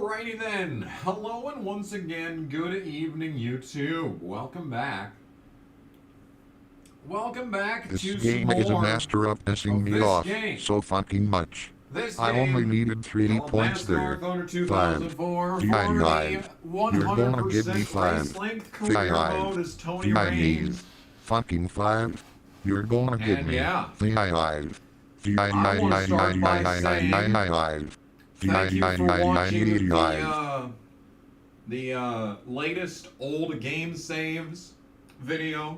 Alrighty then. Hello and once again, good evening, YouTube. Welcome back. Welcome back This to game some is a more master of pissing me this off game. so fucking much. This I game only needed 3 called points there. NASCAR Thunder 5. 2004 for V-I-D-I. the You're gonna give me 100% 5. race length career mode is Tony V-I-D. Raines. Fucking 5. You're gonna give And me yeah, V-I-D. I want to start by saying thank you for watching the latest old game saves video.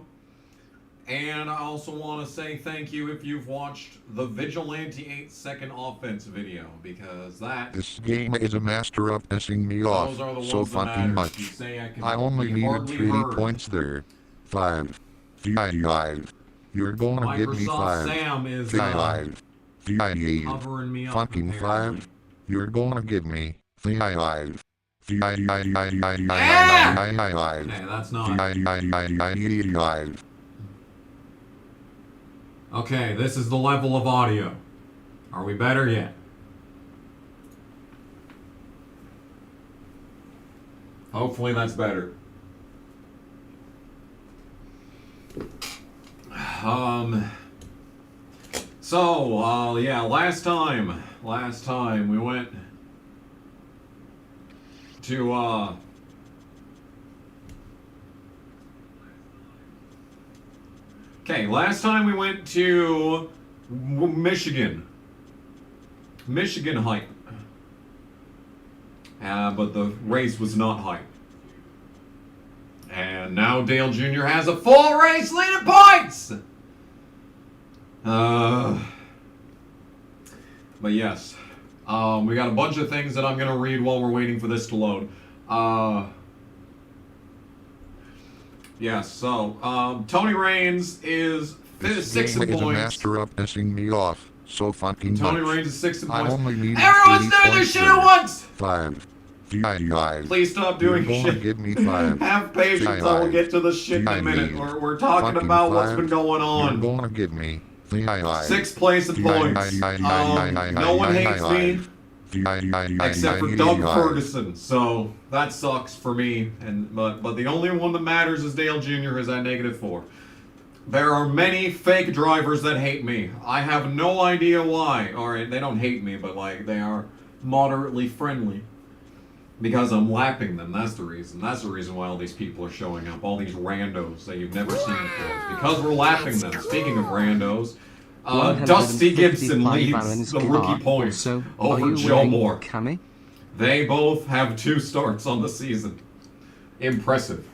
And I also want to say thank you if you've watched the Vigilante 8-second offense video, because This game is a master of pissing me off those are the so ones that fucking matter. You much. say I can I only be needed hardly 3 heard. points there. 5. V-I-D-I. You're gonna give me Microsoft 5. Sam is V-I-D. V-I-D. covering me up. Fucking apparently. 5. You're gonna give me V-I-D. V-I-D. Okay, that's not. V-I-D. Okay, this is the level of audio. Are we better yet? Hopefully that's better. Yeah, last time we went to, okay, last time we went to Michigan hype. But the race was not hype. And now Dale Jr. has a full race lead in points! But yes, we got a bunch of things that I'm going to read while we're waiting for this to load. Yes, so, Tony Raines is 6 in This game is a points. master of pissing me off so fucking Tony much. Raines is 6 in I points. only needed Everyone's 3 doing their points shit there. at once! 5. V-I-D. Please stop doing You're gonna shit. give me 5. Have patience, I will get to the shit in a minute. We're talking Fucking about what's 5. been going on. You're gonna give me V-I-D. 6th place in points. No one hates me except for Doug Ferguson, so that sucks for me. But the only one that matters is Dale Jr. is at -4. There are many fake drivers that hate me. I have no idea why. Or they don't hate me, but like they are moderately friendly. Because I'm lapping them, that's the reason. That's the reason why all these people are showing up. All these randos that you've never seen before. It's because we're lapping them. Speaking of randos, Dusty Gibson leads the rookie points over Joe Moore. Cammy? They both have 2 starts on the season. Impressive.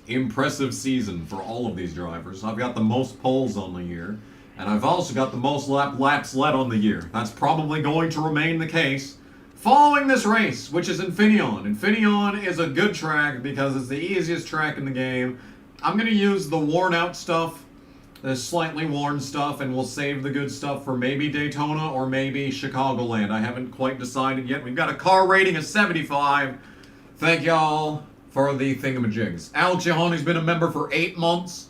Impressive season for all of these drivers. I've got the most poles on the year. And I've also got the most laps led on the year. That's probably going to remain the case following this race, which is Infineon. Infineon is a good track because it's the easiest track in the game. I'm going to use the worn out stuff, the slightly worn stuff, and we'll save the good stuff for maybe Daytona or maybe Chicagoland. I haven't quite decided yet. We've got a car rating of 75. Thank y'all for the thingamajigs. Alex Johanni's been a member for 8 months.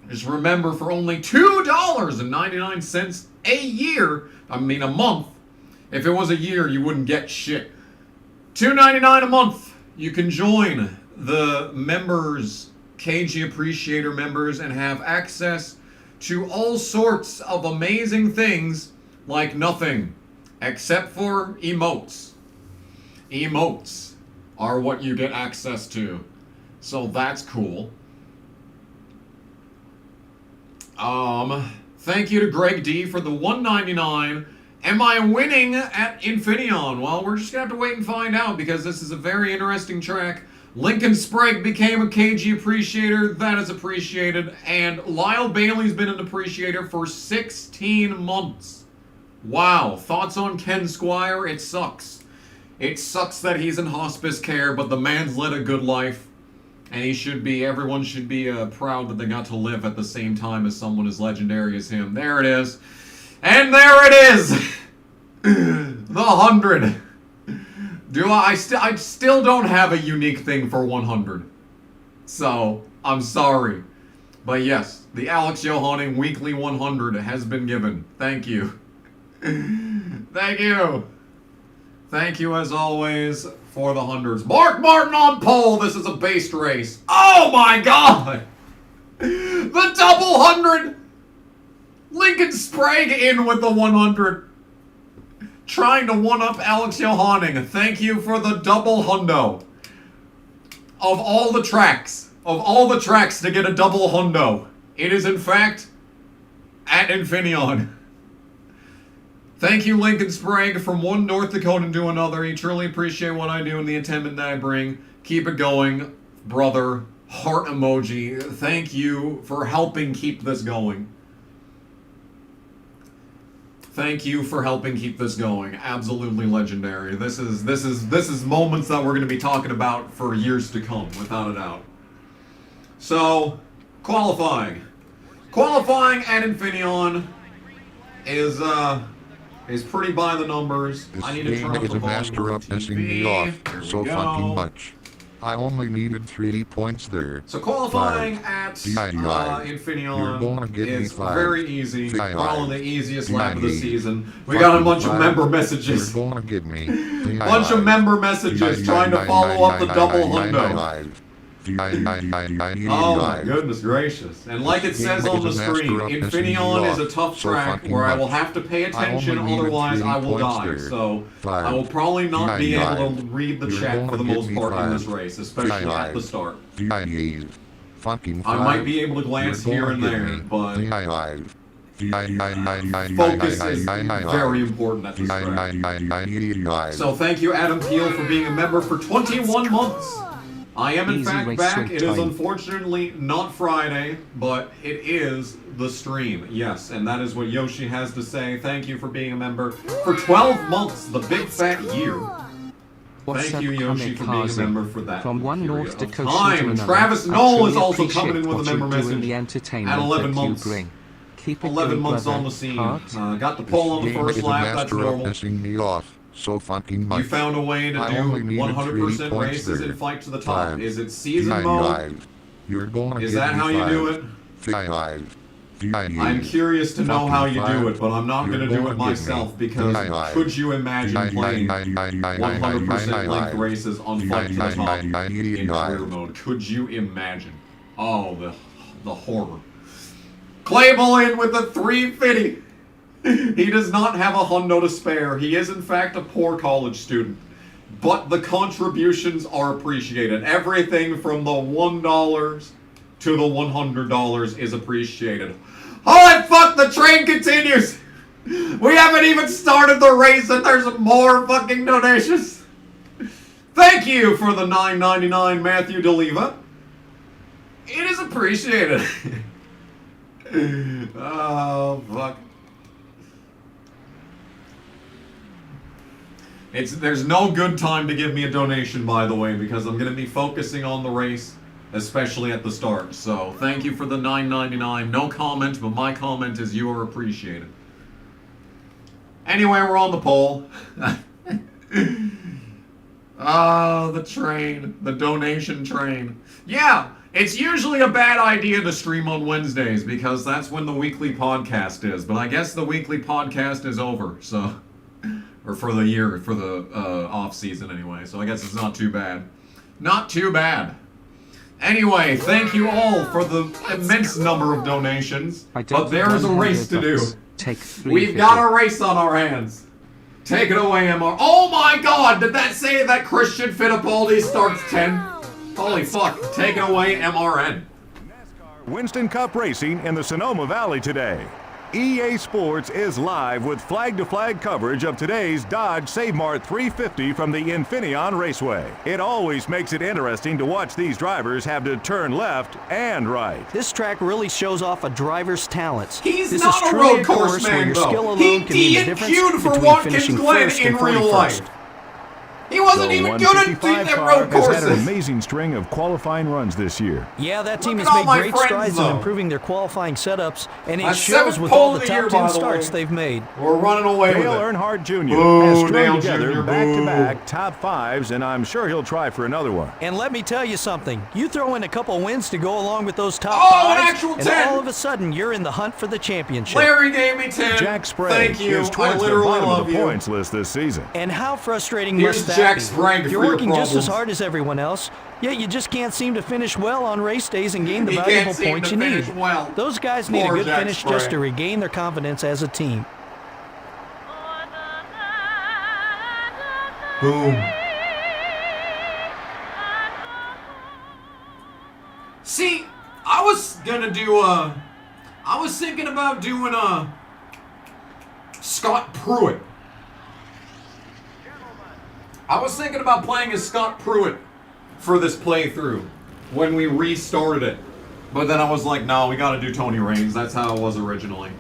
Just remember, for only $2.99 a month. If it was a year, you wouldn't get shit. $2.99 a month. You can join the members, KG Appreciator members, and have access to all sorts of amazing things like nothing except for emotes. Emotes are what you get access to. So that's cool. Thank you to Greg D for the $1.99. Am I winning at Infineon? Well, we're just going to have to wait and find out because this is a very interesting track. Lincoln Sprague became a KG Appreciator. That is appreciated. And Lyle Bailey's been an appreciator for 16 months. Wow. Thoughts on Ken Squire? It sucks. It sucks that he's in hospice care, but the man's led a good life. And everyone should be proud that they got to live at the same time as someone as legendary as him. There it is. And there it is! The 100. I still don't have a unique thing for 100. So, I'm sorry. But yes, the Alex Johanning Weekly 100 has been given. Thank you. Thank you Thank you, as always, for the hundreds. Mark Martin on pole. This is a based race. Oh, my God. The double 100. Lincoln Sprague in with the 100. Trying to one-up Alex Johanning. Thank you for the double hundo. Of all the tracks to get a double hundo, it is in fact at Infineon. Thank you, Lincoln Sprague, from one North Dakotan to another. You truly appreciate what I do and the attendant that I bring. Keep it going, brother. Heart emoji. Thank you for helping keep this going. Thank you for helping keep this going. Absolutely legendary. This is moments that we're going to be talking about for years to come, without a doubt. So, qualifying. Qualifying at Infineon is pretty by the numbers. This I need to turn game up is the a volume master of of the pissing TV. me off There we so go. fucking much. I only needed 3 points there. So qualifying 5. at You're gonna Infineon get me is 5. very easy. 5. Probably the easiest lap of the 5. season. We got a bunch of 5. member messages. You're gonna get me. Bunch of member messages trying to follow up the double hundo. Oh my goodness gracious. And like it says on the screen, Infineon is a tough track where I will have to pay attention, otherwise I will die. So I will probably not be able to read the chat for the most part in this race, especially at the start. I might be able to glance here and there, but focus is very important at this track. So thank you, Adam Peel, for being a member for 21 months. I am in fact back. It is unfortunately not Friday, but it is the stream. Yes, and that is what Yoshi has to say. Thank you for being a member for 12 months, the big fat year. Thank you, Yoshi, for being a member for that. From one North Dakota to another, Travis Knoll is also coming in with a member message the entertainment at 11 that months. You bring. Keep it 11 going, months brother. on the scene. Heart. Got the pole on the first lap. That's normal. Pissing me off so fucking much. You found a way to I do only needed 100% 3 points races there. and fight to the top. 5. Is it season mode? You're gonna Is get that me how you 5. do it? 5. I'm curious to know how you do it, but I'm not going to do it myself because could you imagine playing 100% length races on Fight to the Top in career mode? Could you imagine? Oh, the horror. Claybull in with the 350. He does not have a hundo to spare. He is in fact a poor college student. But the contributions are appreciated. Everything from the $1 to the $100 is appreciated. Holy fuck, the train continues! We haven't even started the race and there's more fucking donations. Thank you for the $9.99, Matthew DeLeva. It is appreciated. Oh, fuck. There's no good time to give me a donation, by the way, because I'm going to be focusing on the race, especially at the start. So, thank you for the $9.99. No comment, but my comment is you are appreciated. Anyway, we're on the pole. Oh, the train. The donation train. Yeah, it's usually a bad idea to stream on Wednesdays, because that's when the weekly podcast is. But I guess the weekly podcast is over, so... Or for the year, for the off season anyway. So I guess it's not too bad. Not too bad. Anyway, thank you all for the immense number of donations. But there is a race to do. We've got a race on our hands. Take it away, MR. Oh my god! Did that say that Christian Fittipaldi starts 10? Holy fuck. Take it away, MRN. NASCAR Winston Cup Racing in the Sonoma Valley today. EA Sports is live with flag-to-flag coverage of today's Dodge Save Mart 350 from the Infineon Raceway. It always makes it interesting to watch these drivers have to turn left and right. This track really shows off a driver's talents. He's this not is a truly road course man, where your though. skill alone He can mean the difference DNQ'd for between Watkins finishing Glen first in and real 41st. life. He wasn't The even good at 155 them car road has had an courses. amazing string of qualifying runs this year. Yeah, that team Look has at all made my great friends, strides though. in improving their qualifying setups, and it My shows seventh with pole all of the the year, top by 10 the starts way. they've made. We're running away with Dale it. Earnhardt Jr. Boo, has strung Dale together Jr., back-to-back top fives, and I'm sure he'll try for another one. And let me tell you something. You throw in a couple wins to go along with those top Oh, an fives, actual and 10. all of a sudden you're in the hunt for the championship. Larry gave me 10. Jack Sprague Thank you. is I towards the literally bottom love of the you. points list this season. And how frustrating Here's must that Jack be? Sprague for You're your working just as problems. hard as everyone else, yet you just can't seem to finish well on race days and gain the He can't valuable seem points to you finish need. well. Those guys need Poor a good Jack finish Sprague. just to regain their confidence as a team. Boom. See, I was gonna do I was thinking about doing Scott Pruitt. I was thinking about playing as Scott Pruitt for this playthrough when we restarted it. But then I was like, no, we gotta do Tony Raines. That's how it was originally.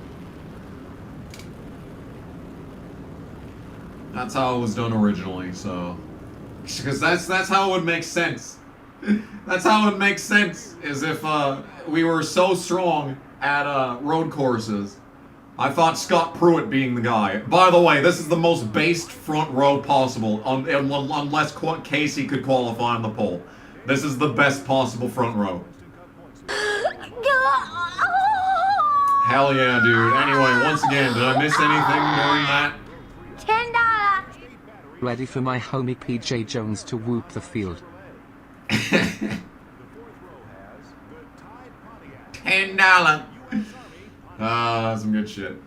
That's how it was done originally, so... Because that's how it would make sense. That's how it makes sense, is if we were so strong at road courses. I thought Scott Pruitt being the guy. By the way, this is the most based front row possible, unless Casey could qualify on the pole. This is the best possible front row. Hell yeah, dude. Anyway, once again, did I miss anything during that? $10. Ready for my homie PJ Jones to whoop the field. $10. Some good shit.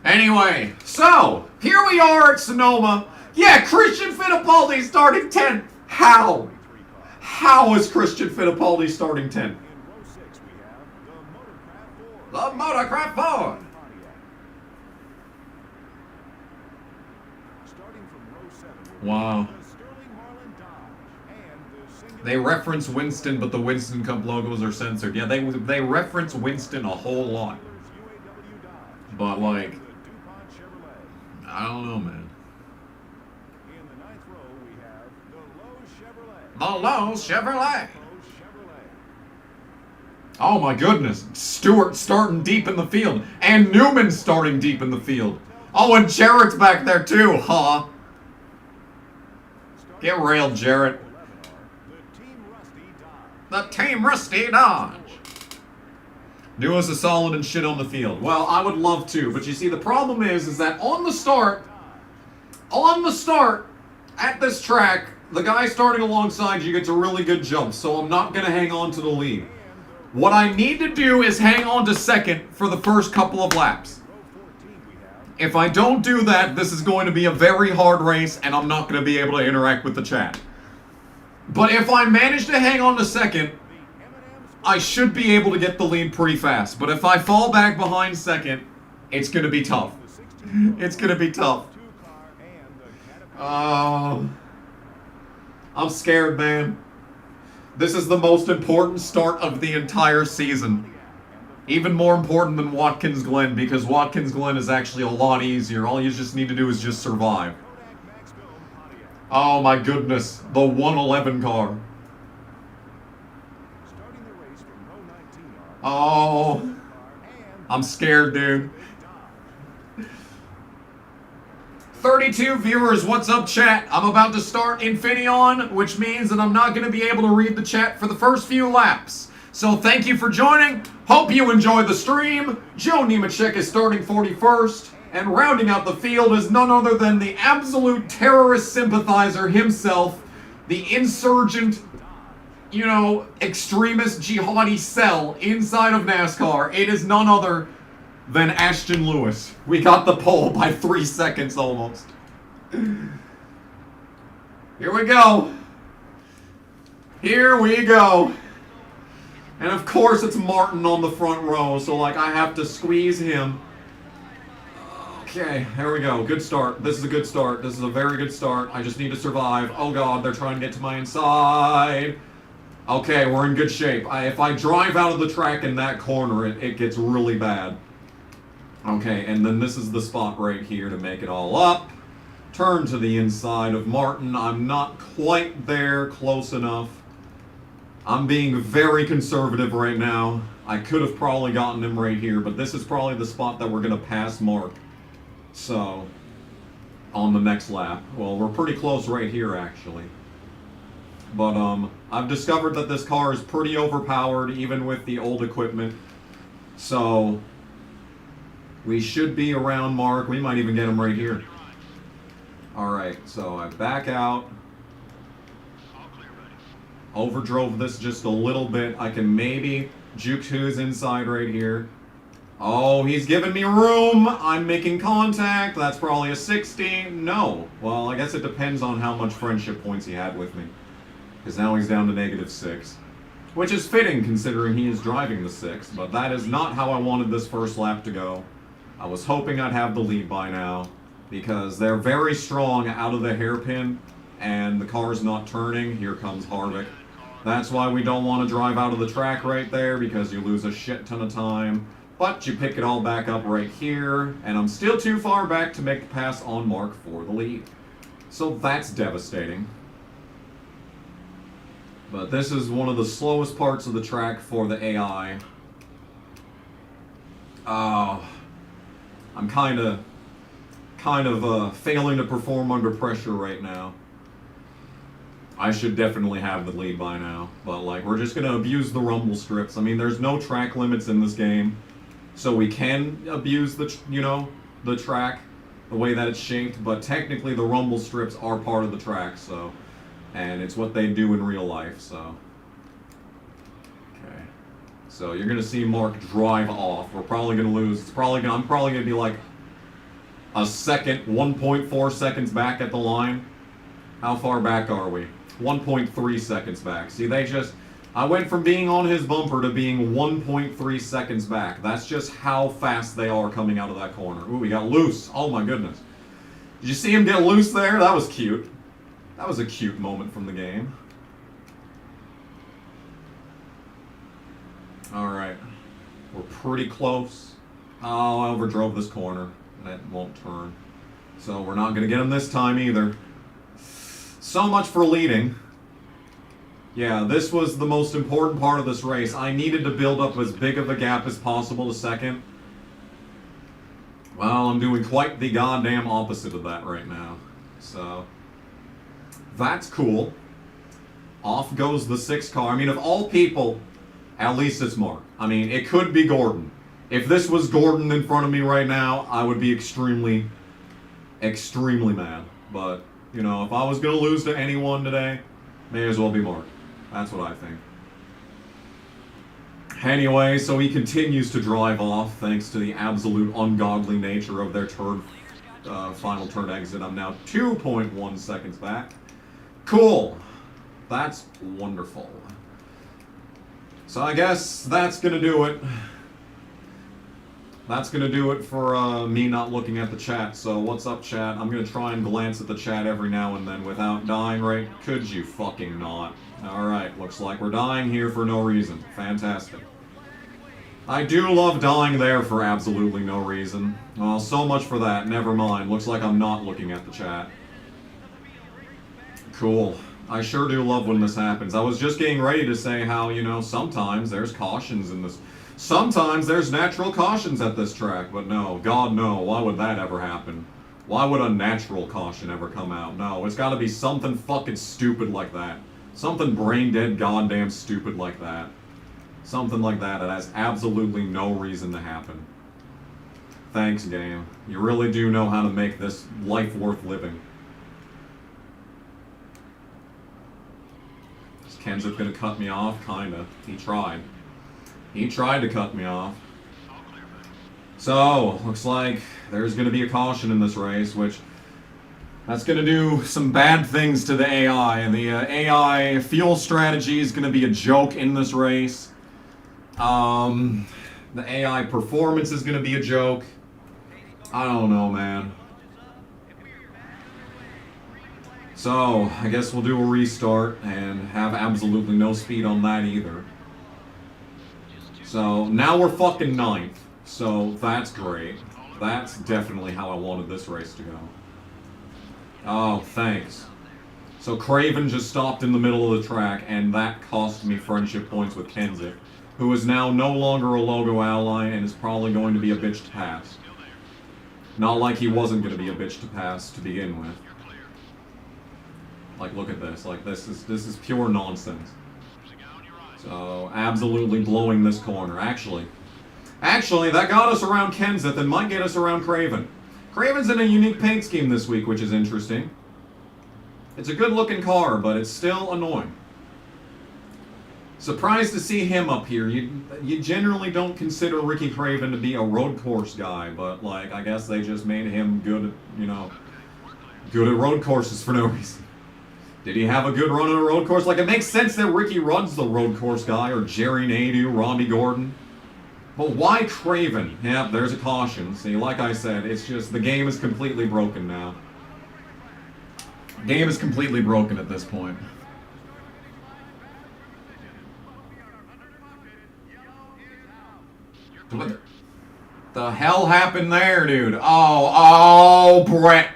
Anyway, so here we are at Sonoma. Yeah, Christian Fittipaldi starting 10th. How? How is Christian Fittipaldi starting 10th? The Motorcraft Ford. Wow. They reference Winston, but the Winston Cup logos are censored. Yeah, they reference Winston a whole lot. But, like, I don't know, man. The Lowe's Chevrolet. Oh, my goodness. Stewart starting deep in the field. And Newman starting deep in the field. Oh, and Jarrett's back there, too, huh? Get railed, Jarrett. The Team Rusty Dodge. Do us a solid and shit on the field. Well, I would love to, but you see, the problem is that on the start, at this track, the guy starting alongside you gets a really good jump, so I'm not going to hang on to the lead. What I need to do is hang on to second for the first couple of laps. If I don't do that, this is going to be a very hard race, and I'm not going to be able to interact with the chat. But if I manage to hang on to second, I should be able to get the lead pretty fast. But if I fall back behind second, it's going to be tough. It's going to be tough. I'm scared, man. This is the most important start of the entire season. Even more important than Watkins Glen, because Watkins Glen is actually a lot easier. All you just need to do is just survive. Oh my goodness, the 111 car. Oh, I'm scared, dude. 32 viewers, what's up, chat? I'm about to start Infineon, which means that I'm not going to be able to read the chat for the first few laps. So thank you for joining. Hope you enjoyed the stream. Joe Nemechek is starting 41st. And rounding out the field is none other than the absolute terrorist sympathizer himself, the insurgent, extremist jihadi cell inside of NASCAR. It is none other than Ashton Lewis. We got the pole by 3 seconds almost. Here we go. Here we go. And of course it's Martin on the front row, so I have to squeeze him. Okay, here we go. Good start. This is a good start. This is a very good start. I just need to survive. Oh god, they're trying to get to my inside. Okay, we're in good shape. If I drive out of the track in that corner, it gets really bad. Okay, and then this is the spot right here to make it all up. turn to the inside of Martin. I'm not quite there close enough. I'm being very conservative right now. I could have probably gotten him right here, but this is probably the spot that we're going to pass Mark. So, on the next lap. Well, we're pretty close right here, actually. But, I've discovered that this car is pretty overpowered, even with the old equipment. So, we should be around Mark. We might even get him right here. Alright, so I back out. Overdrove this just a little bit. I can maybe juke to his inside right here. Oh, he's giving me room. I'm making contact. That's probably a 60. No. Well, I guess it depends on how much friendship points he had with me. Because now he's down to -6. Which is fitting considering he is driving the 6. But that is not how I wanted this first lap to go. I was hoping I'd have the lead by now. Because they're very strong out of the hairpin. And the car's not turning. Here comes Harvick. That's why we don't want to drive out of the track right there. Because you lose a shit ton of time. But you pick it all back up right here. And I'm still too far back to make the pass on Mark for the lead. So that's devastating. But this is one of the slowest parts of the track for the AI. Oh, I'm kind of failing to perform under pressure right now. I should definitely have the lead by now. But, like, we're just going to abuse the rumble strips. I mean, there's no track limits in this game. So we can abuse the, the track, the way that it's shaped. But technically the rumble strips are part of the track, so... And it's what they do in real life, so... Okay. So you're going to see Mark drive off. We're probably going to lose. I'm probably going to be like a second, 1.4 seconds back at the line. How far back are we? 1.3 seconds back. See, I went from being on his bumper to being 1.3 seconds back. That's just how fast they are coming out of that corner. Ooh, he got loose. Oh my goodness. Did you see him get loose there? That was cute. That was a cute moment from the game. Alright. We're pretty close. Oh, I overdrove this corner. That won't turn. So we're not going to get him this time either. So much for leading. Yeah, this was the most important part of this race. I needed to build up as big of a gap as possible to second. Well, I'm doing quite the goddamn opposite of that right now. So... That's cool. Off goes the 6 car. I mean, of all people, at least it's Mark. I mean, it could be Gordon. If this was Gordon in front of me right now, I would be extremely, extremely mad. But, if I was going to lose to anyone today, may as well be Mark. That's what I think. Anyway, so he continues to drive off thanks to the absolute ungodly nature of their final turn exit. I'm now 2.1 seconds back. Cool. That's wonderful. So I guess that's going to do it. That's going to do it for me not looking at the chat. So what's up, chat? I'm going to try and glance at the chat every now and then without dying, right? Could you fucking not? Alright, looks like we're dying here for no reason. Fantastic. I do love dying there for absolutely no reason. Well, so much for that. Never mind. Looks like I'm not looking at the chat. Cool. I sure do love when this happens. I was just getting ready to say how, sometimes there's cautions in this. Sometimes there's natural cautions at this track, but no. God, no. Why would that ever happen? Why would a natural caution ever come out? No, it's gotta be something fucking stupid like that. Something brain-dead goddamn stupid like that. Something like that has absolutely no reason to happen. Thanks, game. You really do know how to make this life worth living. Is Kenseth gonna cut me off? Kinda. He tried. He tried to cut me off. So, looks like there's gonna be a caution in this race, which... That's going to do some bad things to the AI. And the AI fuel strategy is going to be a joke in this race. The AI performance is going to be a joke. I don't know, man. So, I guess we'll do a restart and have absolutely no speed on that either. So, now we're fucking 9th. So, that's great. That's definitely how I wanted this race to go. Oh, thanks. So Craven just stopped in the middle of the track, and that cost me friendship points with Kenseth, who is now no longer a logo ally and is probably going to be a bitch to pass. Not like he wasn't going to be a bitch to pass to begin with. Like, look at this. Like, this is pure nonsense. So, absolutely blowing this corner. Actually, that got us around Kenseth and might get us around Craven. Craven's in a unique paint scheme this week, which is interesting. It's a good-looking car, but it's still annoying. Surprised to see him up here. You generally don't consider Ricky Craven to be a road course guy, but, like, I guess they just made him good at road courses for no reason. Did he have a good run on a road course? Like, it makes sense that Ricky Rudd's the road course guy, or Jerry Nadeau, Robbie Gordon. But why Craven? Yep, there's a caution. See, like I said, it's just, the game is completely broken now. Game is completely broken at this point. What the hell happened there, dude? Oh, Brett.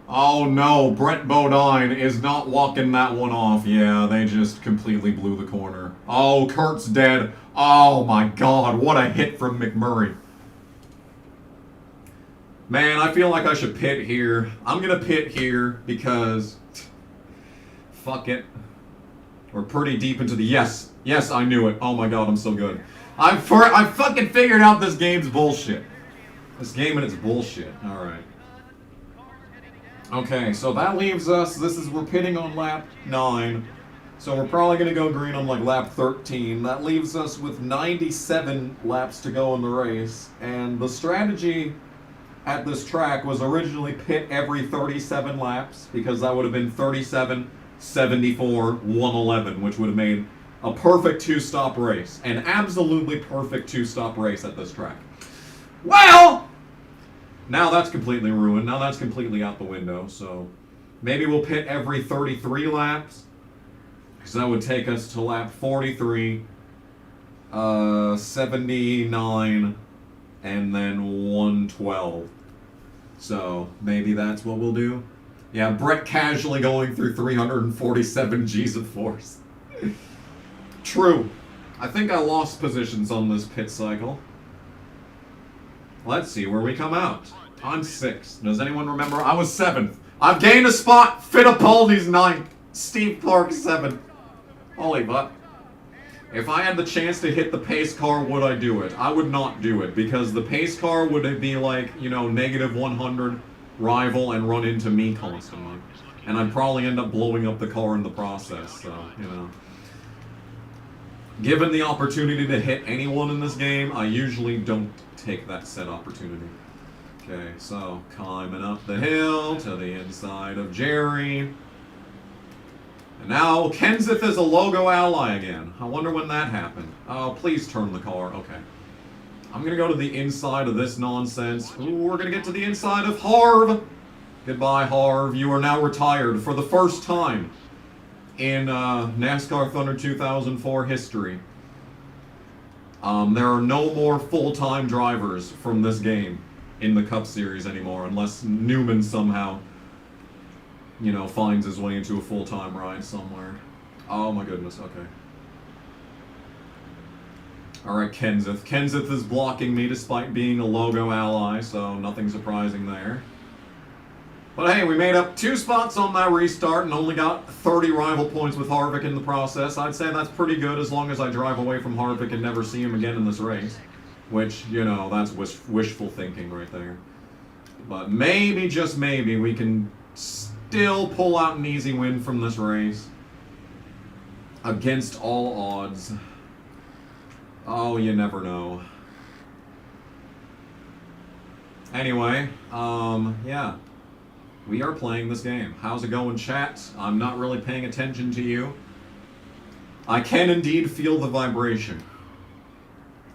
Oh no, Brett Bodine is not walking that one off. Yeah, they just completely blew the corner. Oh, Kurt's dead. Oh my god, what a hit from McMurray. Man, I feel like I should pit here. I'm gonna pit here because... fuck it. We're pretty deep into the... Yes, I knew it. Oh my god, I'm so good. I fucking figured out this game's bullshit. This game and its bullshit. Alright. Okay, so that leaves us... we're pitting on lap 9. So we're probably gonna go green on like lap 13. That leaves us with 97 laps to go in the race. And the strategy at this track was originally pit every 37 laps, because that would have been 37, 74, 111, which would have made a perfect two-stop race. An absolutely perfect two-stop race at this track. Well, now that's completely ruined. Now that's completely out the window. So maybe we'll pit every 33 laps, because that would take us to lap 43, 79, and then 112. So maybe that's what we'll do. Yeah, Brett casually going through 347 G's of force. True. I think I lost positions on this pit cycle. Let's see where we come out. I'm 6th. Does anyone remember? I was 7th. I've gained a spot. Fittipaldi's 9th. Steve Clark 7th. Holy butt. If I had the chance to hit the pace car, would I do it? I would not do it, because the pace car would be like, negative 100 rival and run into me constantly. And I'd probably end up blowing up the car in the process, so, Given the opportunity to hit anyone in this game, I usually don't take that said opportunity. Okay, so climbing up the hill to the inside of Jerry. And now Kenseth is a logo ally again. I wonder when that happened. Oh, please turn the car. Okay. I'm going to go to the inside of this nonsense. Ooh, we're going to get to the inside of Harv. Goodbye, Harv. You are now retired for the first time in NASCAR Thunder 2004 history. There are no more full-time drivers from this game in the Cup Series anymore, unless Newman somehow, finds his way into a full-time ride somewhere. Oh my goodness, okay. Alright, Kenseth. Kenseth is blocking me despite being a logo ally, so nothing surprising there. But hey, we made up 2 spots on that restart and only got 30 rival points with Harvick in the process. I'd say that's pretty good as long as I drive away from Harvick and never see him again in this race. Which, that's wishful thinking right there. But maybe, just maybe, we can still pull out an easy win from this race. Against all odds. Oh, you never know. Anyway, yeah. We are playing this game. How's it going, chat? I'm not really paying attention to you. I can indeed feel the vibration.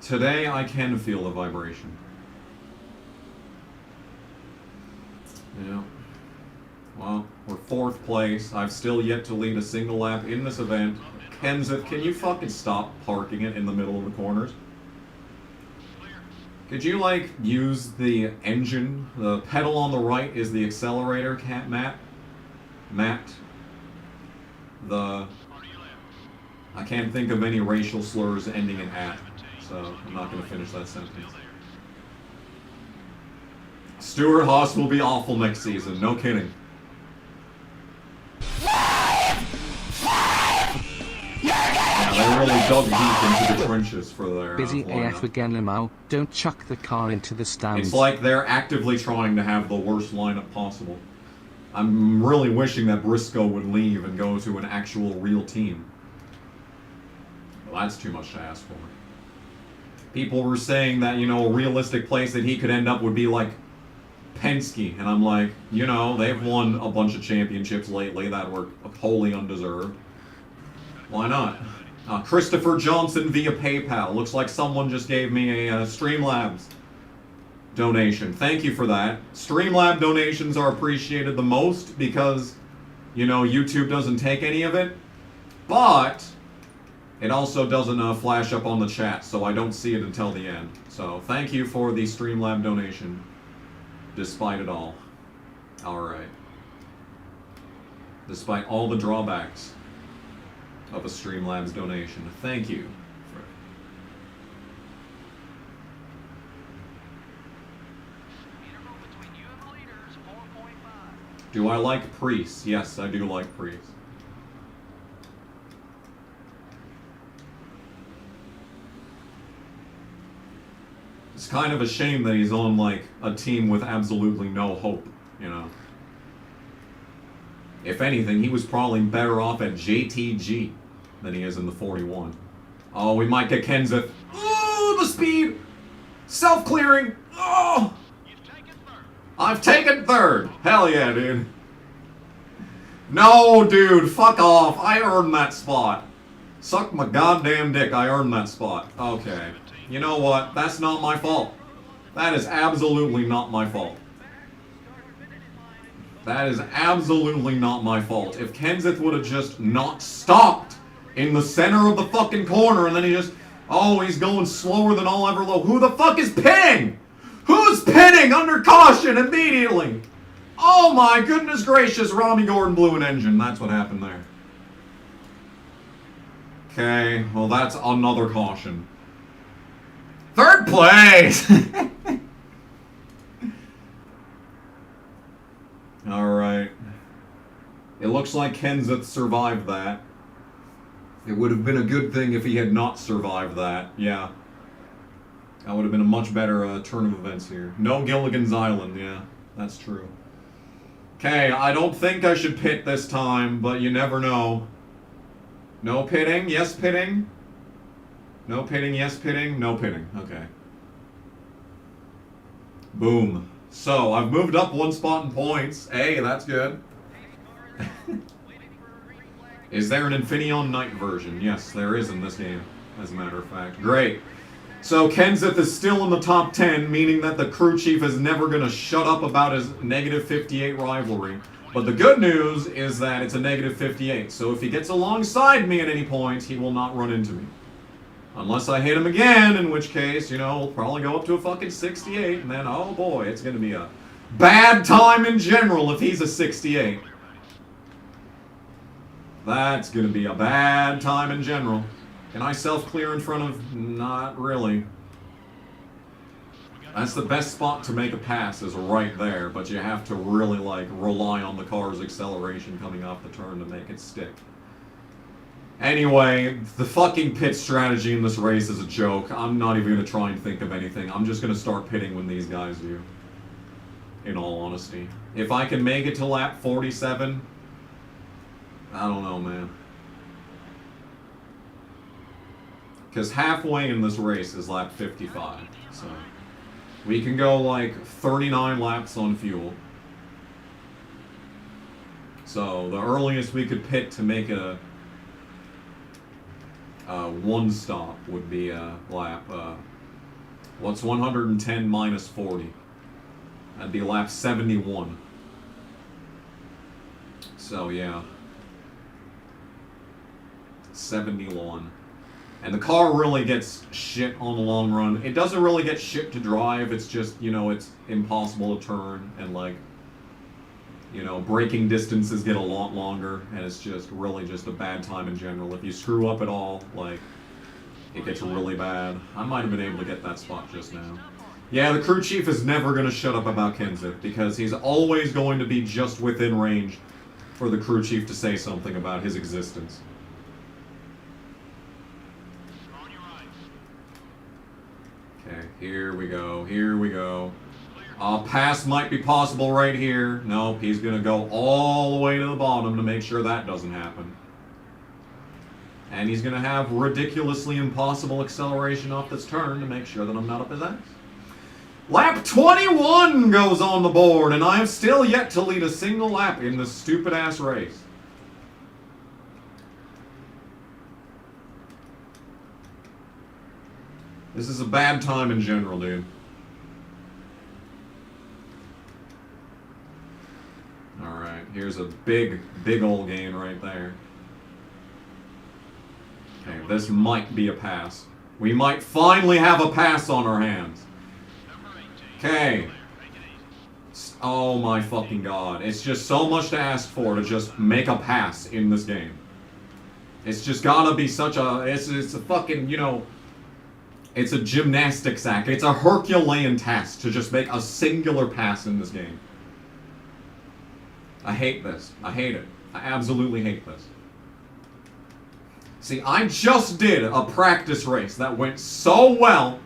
Today, I can feel the vibration. Yeah. Well, we're 4th place. I've still yet to lead a single lap in this event. Kenseth, can you fucking stop parking it in the middle of the corners? Could you, like, use the engine? The pedal on the right is the accelerator, Matt? I can't think of any racial slurs ending in at, so I'm not going to finish that sentence. Stuart Haas will be awful next season, no kidding. Yeah, they really dug deep into the trenches for their Busy lineup. AF again, Lamau. Don't chuck the car into the stands. It's like they're actively trying to have the worst lineup possible. I'm really wishing that Briscoe would leave and go to an actual real team. Well, that's too much to ask for. People were saying that, you know, a realistic place that he could end up would be like Penske. And I'm like, you know, they've won a bunch of championships lately that were wholly undeserved. Why not? Christopher Johnson via PayPal. Looks like someone just gave me a Streamlabs donation. Thank you for that. Streamlab donations are appreciated the most because, you know, YouTube doesn't take any of it. But it also doesn't flash up on the chat, so I don't see it until the end. So thank you for the Streamlab donation, despite it all. Alright. Despite all the drawbacks of a Streamlabs donation. Thank you. Do I like priests? Yes, I do like priests. It's kind of a shame that he's on, like, a team with absolutely no hope, you know. If anything, he was probably better off at JTG than he is in the 41. Oh, we might get Kenseth. Oh, the speed! Self-clearing! Oh! I've taken third! Hell yeah, dude. No, dude, fuck off. I earned that spot. Suck my goddamn dick, I earned that spot. Okay. You know what? That's not my fault. That is absolutely not my fault. That is absolutely not my fault. If Kenseth would have just not stopped in the center of the fucking corner and then he just, oh, he's going slower than I'll ever know. Who the fuck is pitting? Who's pitting under caution immediately? Oh my goodness gracious, Robbie Gordon blew an engine. That's what happened there. Okay, well that's another caution. Third place! Alright. It looks like Kenseth survived that. It would have been a good thing if he had not survived that. Yeah. That would have been a much better turn of events here. No Gilligan's Island, yeah. That's true. Okay, I don't think I should pit this time, but you never know. No pitting? Yes pitting? No pitting, yes pitting? No pitting. Okay. Boom. So, I've moved up one spot in points. Hey, that's good. Is there an Infineon Night version? Yes, there is in this game, as a matter of fact. Great. So, Kenseth is still in the top 10, meaning that the crew chief is never going to shut up about his negative 58 rivalry. But the good news is that it's a negative 58, so if he gets alongside me at any point, he will not run into me. Unless I hit him again, in which case, you know, we'll probably go up to a fucking 68, and then, oh boy, it's going to be a bad time in general if he's a 68. That's going to be a bad time in general. Can I self-clear in front of... Not really. That's the best spot to make a pass, is right there, but you have to really, like, rely on the car's acceleration coming off the turn to make it stick. Anyway, the fucking pit strategy in this race is a joke. I'm not even going to try and think of anything. I'm just going to start pitting when these guys do. In all honesty. If I can make it to lap 47, I don't know, man. Because halfway in this race is lap 55, so we can go like 39 laps on fuel. So the earliest we could pit to make a one stop would be lap, what's 110 minus 40? That'd be lap 71. So yeah. 71. And the car really gets shit on the long run. It doesn't really get shit to drive. It's just, you know, it's impossible to turn. And, like, you know, braking distances get a lot longer. And it's just really just a bad time in general. If you screw up at all, like, it gets really bad. I might have been able to get that spot just now. Yeah, the crew chief is never going to shut up about Kenseth. Because he's always going to be just within range for the crew chief to say something about his existence. Okay, here we go, here we go. Pass might be possible right here. Nope, he's going to go all the way to the bottom to make sure that doesn't happen. And he's going to have ridiculously impossible acceleration off this turn to make sure that I'm not up his ass. Lap 21 goes on the board, and I have still yet to lead a single lap in this stupid-ass race. This is a bad time in general, dude. Alright, here's a big old gain right there. Okay, this might be a pass. We might finally have a pass on our hands. Okay. Oh my fucking god. It's just so much to ask for to just make a pass in this game. It's just gotta be such a... It's a fucking, you know... It's a gymnastics act. It's a Herculean task to just make a singular pass in this game. I hate this. I hate it. I absolutely hate this. See, I just did a practice race that went so well.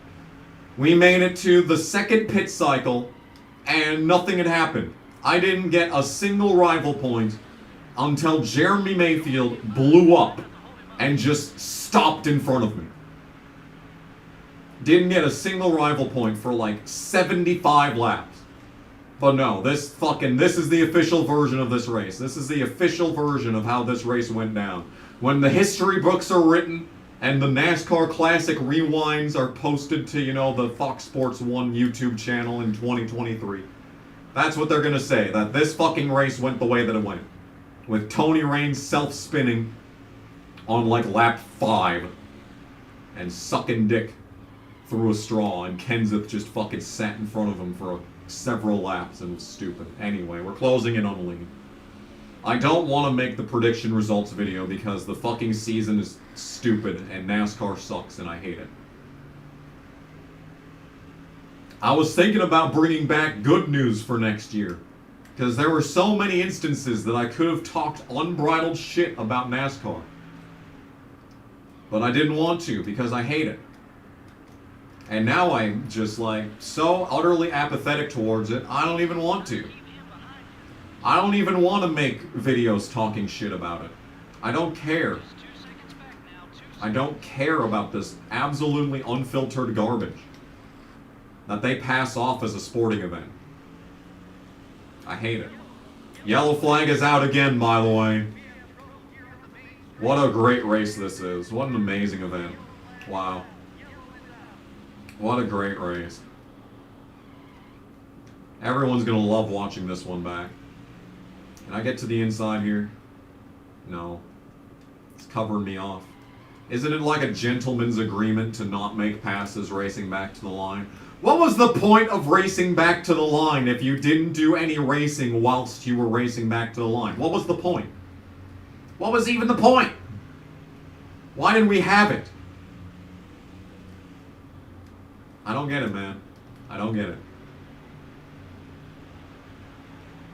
We made it to the second pit cycle, and nothing had happened. I didn't get a single rival point until Jeremy Mayfield blew up and just stopped in front of me. Didn't get a single rival point for like 75 laps. But no, this is the official version of this race. This is the official version of how this race went down. When the history books are written and the NASCAR Classic rewinds are posted to, you know, the Fox Sports 1 YouTube channel in 2023. That's what they're gonna say, that this fucking race went the way that it went. With Tony Raines self-spinning on like lap 5 and sucking dick through a straw, and Kenseth just fucking sat in front of him for several laps and was stupid. Anyway, we're closing in on the lead. I don't want to make the prediction results video because the fucking season is stupid and NASCAR sucks and I hate it. I was thinking about bringing back good news for next year because there were so many instances that I could have talked unbridled shit about NASCAR. But I didn't want to because I hate it. And now I'm just like so utterly apathetic towards it, I don't even want to. I don't even want to make videos talking shit about it. I don't care. I don't care about this absolutely unfiltered garbage that they pass off as a sporting event. I hate it. Yellow flag is out again, by the way. What a great race this is. What an amazing event. Wow. What a great race. Everyone's gonna love watching this one back. Can I get to the inside here? No. It's covering me off. Isn't it like a gentleman's agreement to not make passes racing back to the line? What was the point of racing back to the line if you didn't do any racing whilst you were racing back to the line? What was the point? What was even the point? Why didn't we have it? I don't get it, man. I don't get it.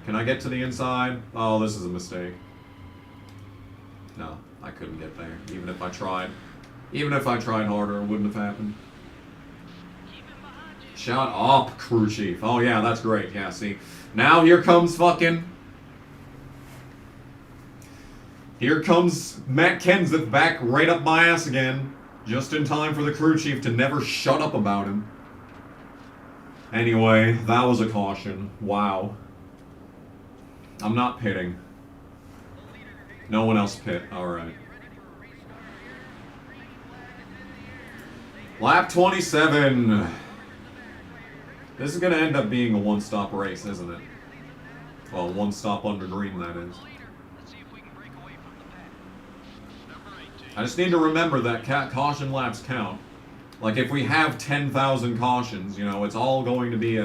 Can I get to the inside? Oh, this is a mistake. No, I couldn't get there. Even if I tried. Even if I tried harder, it wouldn't have happened. Shut up, crew chief. Oh, yeah, that's great. Yeah, see. Now here comes fucking... Here comes Matt Kenseth back right up my ass again. Just in time for the crew chief to never shut up about him. Anyway, that was a caution. Wow. I'm not pitting. No one else pit. Alright. Lap 27. This is going to end up being a one-stop race, isn't it? Well, one stop under green, that is. I just need to remember that caution laps count. Like, if we have 10,000 cautions, you know, it's all going to be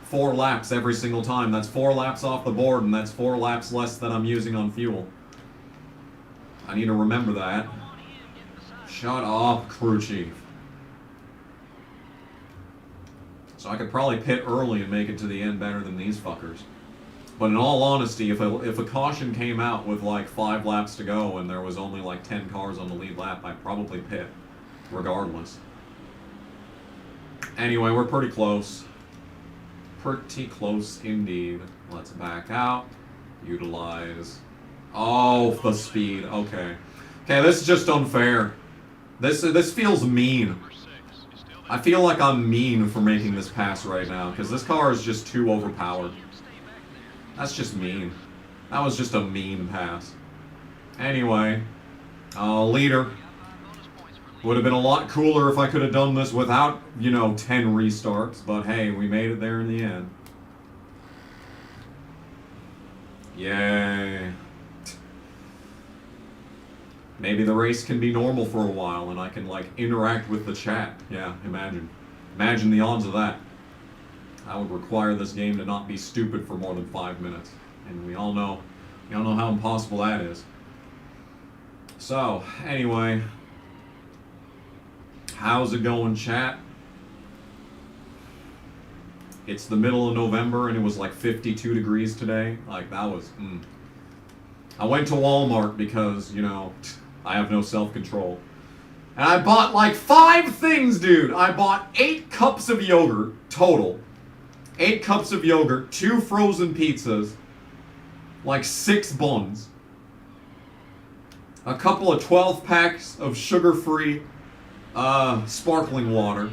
4 laps every single time. That's 4 laps off the board, and that's 4 laps less than I'm using on fuel. I need to remember that. Shut up, crew chief. So I could probably pit early and make it to the end better than these fuckers. But in all honesty, if a caution came out with like 5 laps to go and there was only like 10 cars on the lead lap, I'd probably pit, regardless. Anyway, we're pretty close. Pretty close indeed. Let's back out. Utilize. Oh, the speed. Okay. Okay, this is just unfair. This feels mean. I feel like I'm mean for making this pass right now, because this car is just too overpowered. That's just mean. That was just a mean pass. Anyway, leader. Would have been a lot cooler if I could have done this without, you know, 10 restarts, but hey, we made it there in the end. Yay. Maybe the race can be normal for a while and I can, like, interact with the chat. Yeah, imagine. Imagine the odds of that. I would require this game to not be stupid for more than 5 minutes. And we all know how impossible that is. So, anyway. How's it going, chat? It's the middle of November and it was like 52 degrees today. Like, that was, I went to Walmart because, you know, I have no self-control. And I bought like 5 things, dude. I bought 8 cups of yogurt total. 8 cups of yogurt, 2 frozen pizzas, like 6 buns, a couple of 12 packs of sugar-free sparkling water.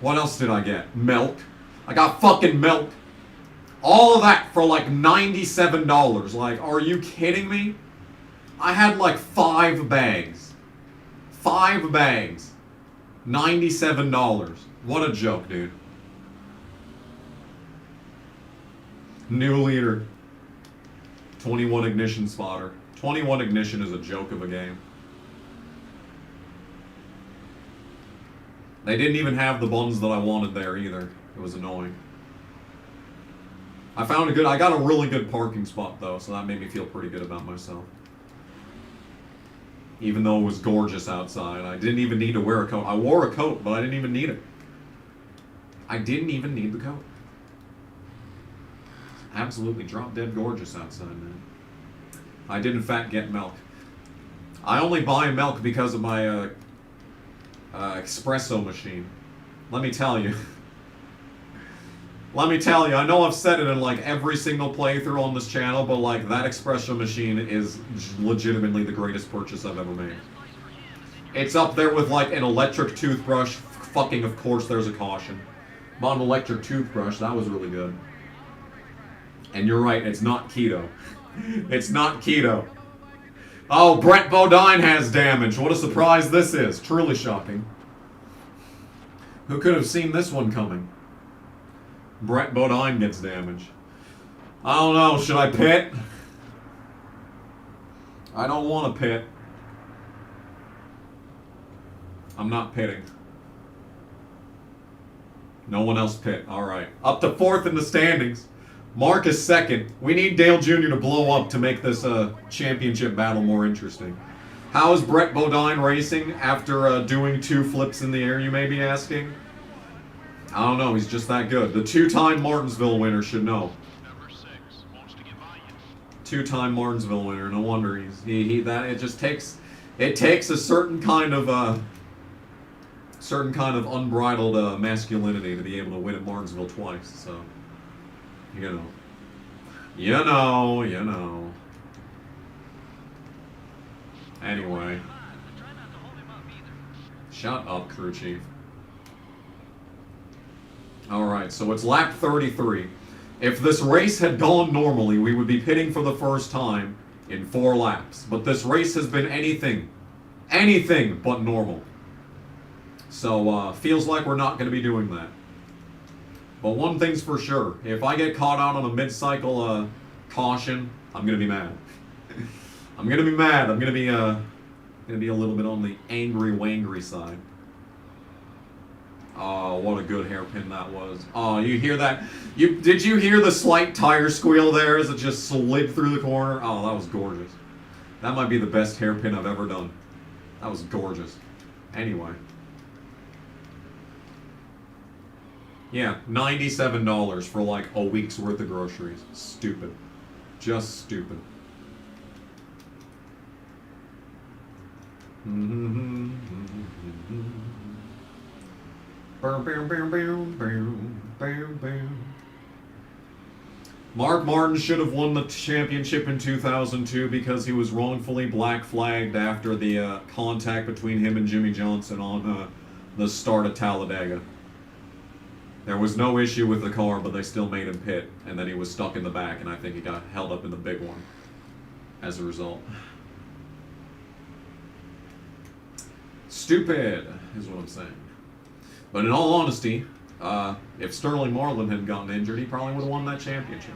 What else did I get? Milk. I got fucking milk. All of that for like $97. Like, are you kidding me? I had like 5 bags. 5 bags. $97. What a joke, dude. New leader. 21 ignition spotter. 21 ignition is a joke of a game. They didn't even have the buns that I wanted there either. It was annoying. I got a really good parking spot though, so that made me feel pretty good about myself. Even though it was gorgeous outside, I didn't even need to wear a coat. I wore a coat, but I didn't even need it. I didn't even need the coat. Absolutely drop dead gorgeous outside, man. I did in fact get milk. I only buy milk because of my espresso machine. Let me tell you. Let me tell you, I know I've said it in like every single playthrough on this channel, but like that espresso machine is legitimately the greatest purchase I've ever made. It's up there with like an electric toothbrush. Fucking of course there's a caution. Bought an electric toothbrush, that was really good. And you're right, it's not keto. It's not keto. Oh, Brett Bodine has damage. What a surprise this is. Truly shocking. Who could have seen this one coming? Brett Bodine gets damage. I don't know, should I pit? I don't want to pit. I'm not pitting. No one else pit. Alright. Up to 4th in the standings. Mark is 2nd. We need Dale Jr. to blow up to make this championship battle more interesting. How is Brett Bodine racing after doing 2 flips in the air, you may be asking? I don't know, he's just that good. The 2-time Martinsville winner should know. 2-time Martinsville winner, no wonder it takes a certain kind of unbridled masculinity to be able to win at Martinsville twice, so you know. Anyway. Shut up, crew chief. Alright, so it's lap 33. If this race had gone normally, we would be pitting for the first time in 4 laps. But this race has been anything but normal. So, feels like we're not going to be doing that. But one thing's for sure, if I get caught out on a mid-cycle caution, I'm going to be mad. I'm going to be mad. I'm going to be Gonna be a little bit on the angry wangry side. Oh, what a good hairpin that was. Oh, you hear that? Did you hear the slight tire squeal there as it just slid through the corner? Oh, that was gorgeous. That might be the best hairpin I've ever done. That was gorgeous. Anyway. Yeah, $97 for like a week's worth of groceries. Stupid. Just stupid. Mark Martin should have won the championship in 2002 because he was wrongfully black flagged after the contact between him and Jimmy Johnson on the start of Talladega. There was no issue with the car, but they still made him pit, and then he was stuck in the back, and I think he got held up in the big one as a result. Stupid is what I'm saying. But in all honesty, if Sterling Marlin hadn't gotten injured, he probably would have won that championship.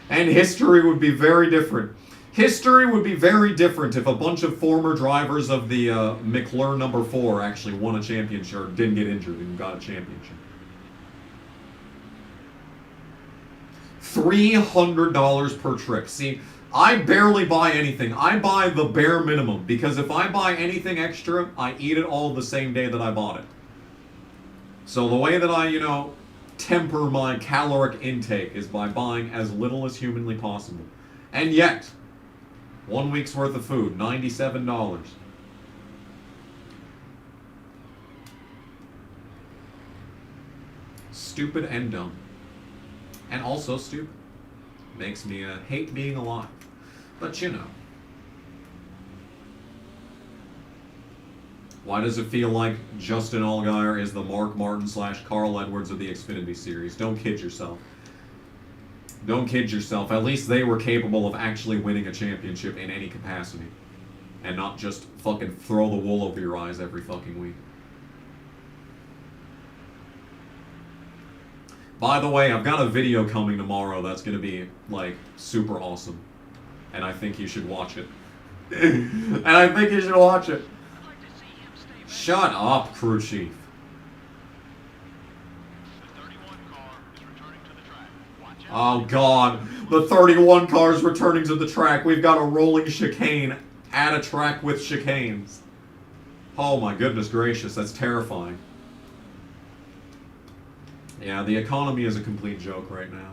And history would be very different. History would be very different if a bunch of former drivers of the McLaren number 4 actually won a championship, or didn't get injured and got a championship. $300 per trip. See, I barely buy anything. I buy the bare minimum, because if I buy anything extra, I eat it all the same day that I bought it. So the way that I, temper my caloric intake is by buying as little as humanly possible. And yet, 1 week's worth of food, $97. Stupid and dumb. And also stupid. Makes me hate being alive. But why does it feel like Justin Allgaier is the Mark Martin / Carl Edwards of the Xfinity Series? Don't kid yourself. Don't kid yourself. At least they were capable of actually winning a championship in any capacity. And not just fucking throw the wool over your eyes every fucking week. By the way, I've got a video coming tomorrow that's going to be, super awesome. And I think you should watch it. And I think you should watch it. Shut up, crew chief. Oh, God. The 31 car's returning to the track. We've got a rolling chicane at a track with chicanes. Oh, my goodness gracious. That's terrifying. Yeah, the economy is a complete joke right now.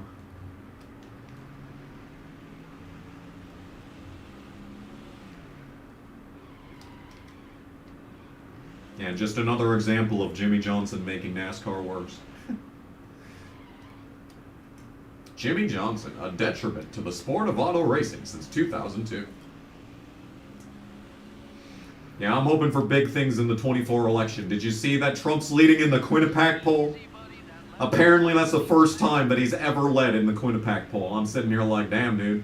Yeah, just another example of Jimmy Johnson making NASCAR worse. Jimmy Johnson, a detriment to the sport of auto racing since 2002. Yeah, I'm hoping for big things in the 24 election. Did you see that Trump's leading in the Quinnipiac poll? Apparently that's the first time that he's ever led in the Quinnipiac poll. I'm sitting here like, damn, dude.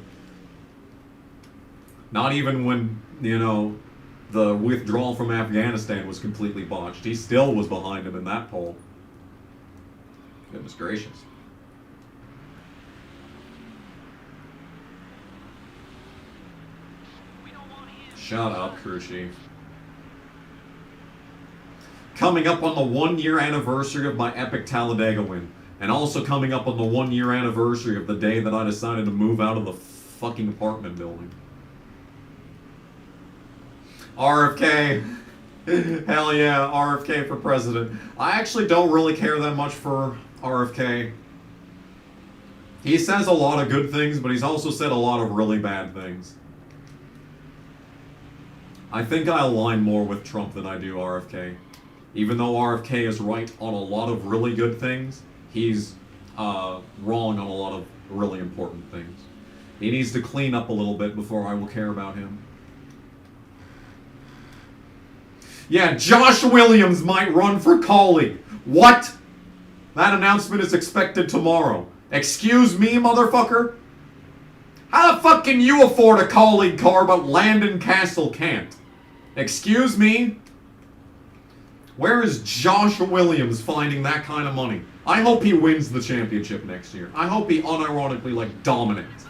Not even when, the withdrawal from Afghanistan was completely botched. He still was behind him in that poll. Goodness gracious. Shut up, crew chief. Coming up on the 1-year anniversary of my epic Talladega win. And also coming up on the 1-year anniversary of the day that I decided to move out of the fucking apartment building. RFK. Hell yeah, RFK for president. I actually don't really care that much for RFK. He says a lot of good things, but he's also said a lot of really bad things. I think I align more with Trump than I do RFK. Even though RFK is right on a lot of really good things, he's wrong on a lot of really important things. He needs to clean up a little bit before I will care about him. Yeah, Josh Williams might run for colleague. What? That announcement is expected tomorrow. Excuse me, motherfucker? How the fuck can you afford a colleague car but Landon Castle can't? Excuse me? Where is Josh Williams finding that kind of money? I hope he wins the championship next year. I hope he unironically, dominates.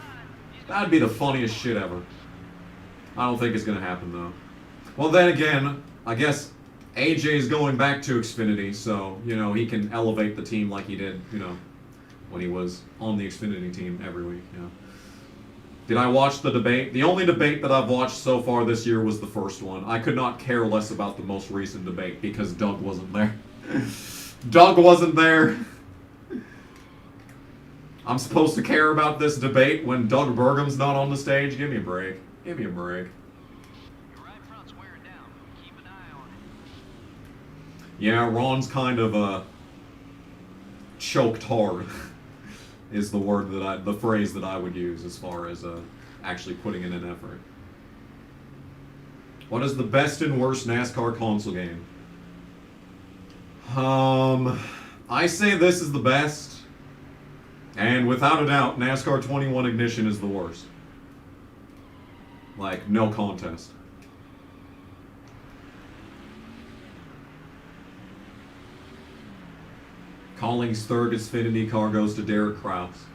That'd be the funniest shit ever. I don't think it's gonna happen, though. Well, then again, I guess AJ's going back to Xfinity, so, you know, he can elevate the team like he did, you know, when he was on the Xfinity team every week, you know. Did I watch the debate? The only debate that I've watched so far this year was the first one. I could not care less about the most recent debate because Doug wasn't there. Doug wasn't there. I'm supposed to care about this debate when Doug Burgum's not on the stage? Give me a break. Give me a break. Your right front's wearing down. Keep an eye on it. Yeah, Ron's kind of choked hard is the word that the phrase that I would use as far as actually putting in an effort. What is the best and worst NASCAR console game? I say this is the best, and without a doubt, NASCAR 21 Ignition is the worst. Like, no contest. Colling's third Xfinity car goes to Derek Kraus.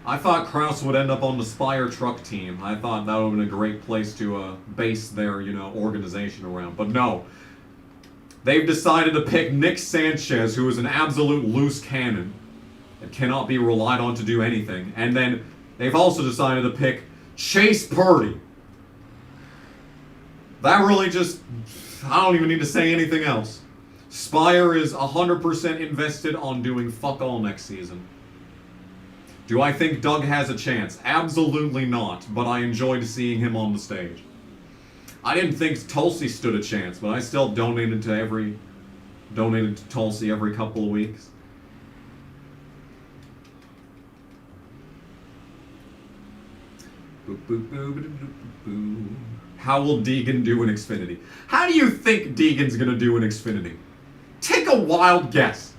I thought Kraus would end up on the Spire truck team. I thought that would have been a great place to base their, you know, organization around. But no. They've decided to pick Nick Sanchez, who is an absolute loose cannon and cannot be relied on to do anything. And then they've also decided to pick Chase Purdy. That really just... I don't even need to say anything else. Spire is 100% invested on doing fuck all next season. Do I think Doug has a chance? Absolutely not, but I enjoyed seeing him on the stage. I didn't think Tulsi stood a chance, but I still donated to Tulsi every couple of weeks. Boop, boop, boop, boop, boop, boop. How will Deegan do in Xfinity? How do you think Deegan's gonna do in Xfinity? Take a wild guess.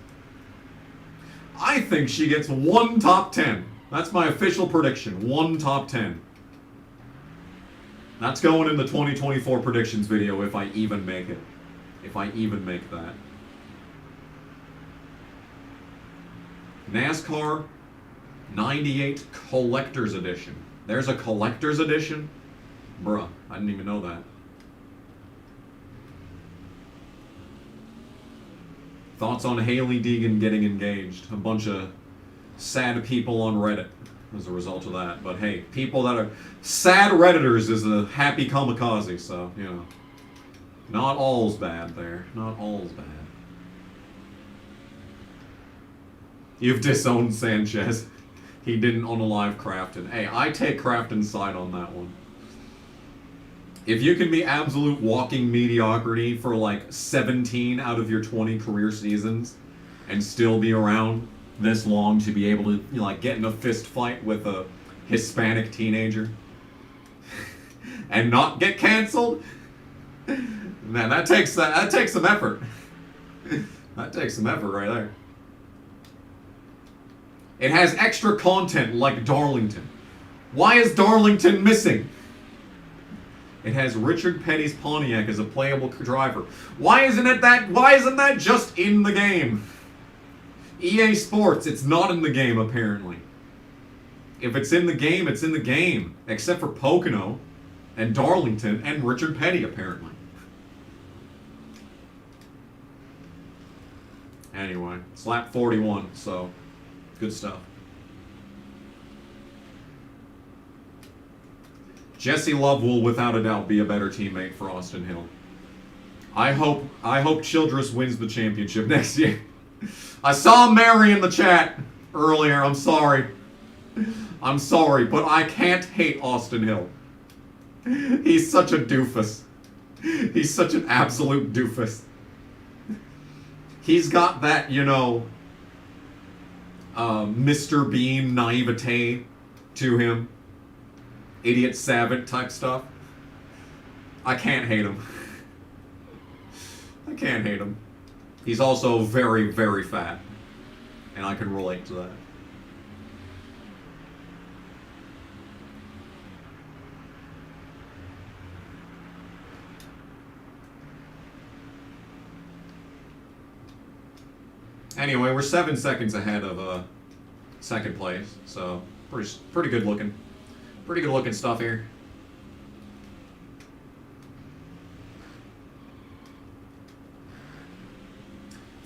I think she gets 1 top 10. That's my official prediction. 1 top 10. That's going in the 2024 predictions video if I even make it. If I even make that. NASCAR 98 Collector's Edition. There's a Collector's Edition? Bruh, I didn't even know that. Thoughts on Haley Deegan getting engaged? A bunch of sad people on Reddit as a result of that. But hey, people that are sad Redditors is a happy kamikaze, so, you know. Not all's bad there. Not all's bad. You've disowned Sanchez. He didn't unalive Crafton. Hey, I take Crafton's side on that one. If you can be absolute walking mediocrity for like 17 out of your 20 career seasons and still be around this long to be able to, you know, like get in a fist fight with a Hispanic teenager and not get canceled, man, that takes some effort. That takes some effort right there. It has extra content like Darlington. Why is Darlington missing? It has Richard Petty's Pontiac as a playable driver. Why isn't that just in the game? EA Sports, it's not in the game apparently. If it's in the game, it's in the game. Except for Pocono and Darlington and Richard Petty apparently. Anyway, it's lap 41, so good stuff. Jesse Love will without a doubt be a better teammate for Austin Hill. I hope Childress wins the championship next year. I saw Mary in the chat earlier. I'm sorry, but I can't hate Austin Hill. He's such a doofus. He's such an absolute doofus. He's got that, you know, Mr. Bean naivete to him. Idiot savant type stuff. I can't hate him. I can't hate him. He's also very, very fat. And I can relate to that. Anyway, we're 7 seconds ahead of second place, so pretty good looking. Pretty good looking stuff here.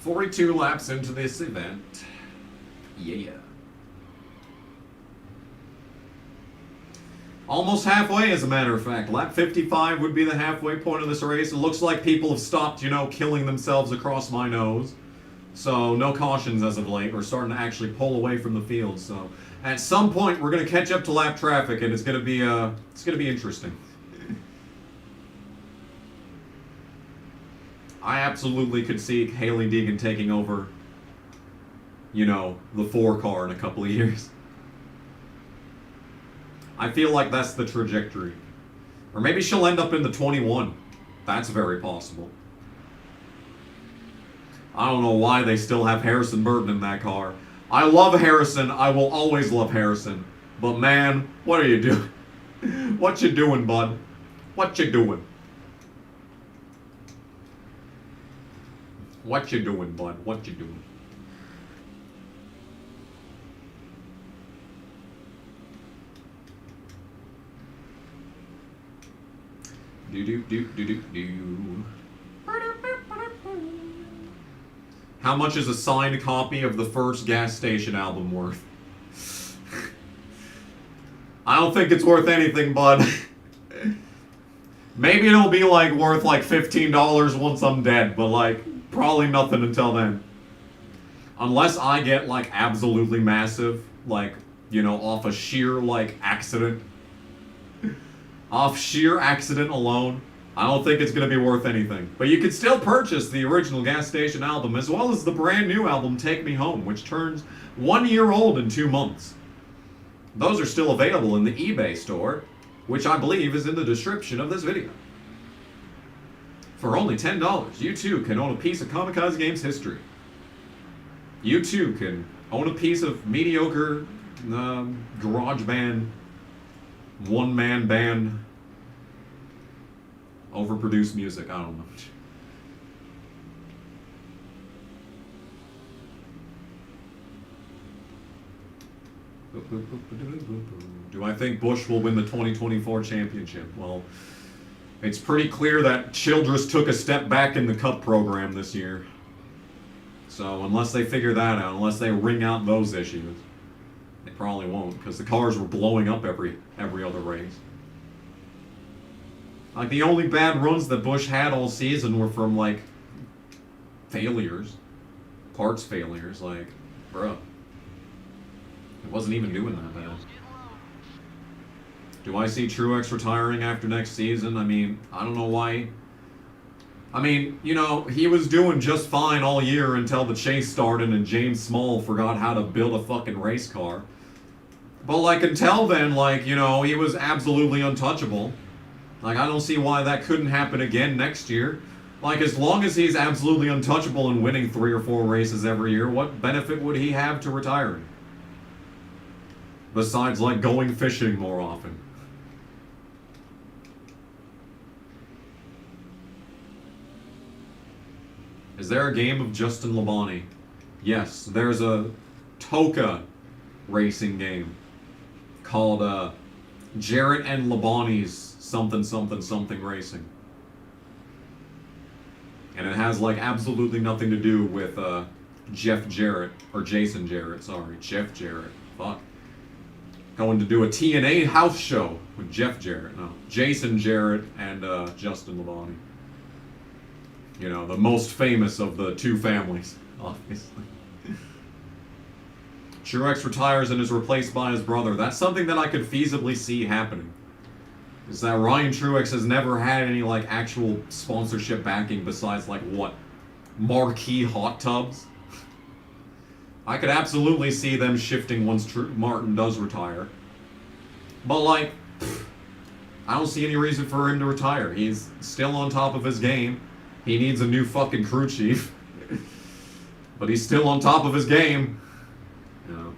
42 laps into this event. Yeah. Almost halfway, as a matter of fact. Lap 55 would be the halfway point of this race. It looks like people have stopped, you know, killing themselves across my nose. So, no cautions as of late. We're starting to actually pull away from the field. So, at some point, we're going to catch up to lap traffic, and it's going to be interesting. I absolutely could see Hailie Deegan taking over, you know, the 4 car in a couple of years. I feel like that's the trajectory. Or maybe she'll end up in the 21. That's very possible. I don't know why they still have Harrison Burton in that car. I love Harrison. I will always love Harrison. But man, what are you doing? What you doing, bud? What you doing? What you doing, bud? What you doing? Do. How much is a signed copy of the first Gas Station album worth? I don't think it's worth anything, bud. Maybe it'll be like worth like $15 once I'm dead, but like probably nothing until then. Unless I get like absolutely massive, like, you know, off a sheer like accident. Off sheer accident alone, I don't think it's going to be worth anything. But you can still purchase the original Gas Station album, as well as the brand new album Take Me Home, which turns 1 year old in 2 months. Those are still available in the eBay store, which I believe is in the description of this video. For only $10, you too can own a piece of Kamikaze Games history. You too can own a piece of mediocre garage band, one-man band, overproduced music. I don't know. Do I think Busch will win the 2024 championship? Well, it's pretty clear that Childress took a step back in the Cup program this year. So unless they figure that out, unless they wring out those issues, they probably won't, because the cars were blowing up every other race. Like, the only bad runs that Busch had all season were from, like, failures. Parts failures. Like, bruh. It wasn't even doing that bad. Do I see Truex retiring after next season? I mean, I don't know why. I mean, you know, he was doing just fine all year until the chase started and James Small forgot how to build a fucking race car. But, like, until then, like, you know, he was absolutely untouchable. Like, I don't see why that couldn't happen again next year. Like, as long as he's absolutely untouchable and winning 3 or 4 races every year, what benefit would he have to retiring? Besides, like, going fishing more often. Is there a game of Justin Labonte? Yes, there's a Toka racing game called Jarrett and Labonte's something racing. And it has like absolutely nothing to do with Jeff Jarrett, or Jason Jarrett, sorry, Jeff Jarrett. Fuck. Going to do a TNA house show with Jeff Jarrett. No, Jason Jarrett and Justin Labonte. You know, the most famous of the two families, obviously. Truex retires and is replaced by his brother. That's something that I could feasibly see happening. Is that Ryan Truex has never had any, like, actual sponsorship backing besides, like, what? Marquee hot tubs? I could absolutely see them shifting once Martin does retire. But, like, I don't see any reason for him to retire. He's still on top of his game. He needs a new fucking crew chief. But he's still on top of his game. You know.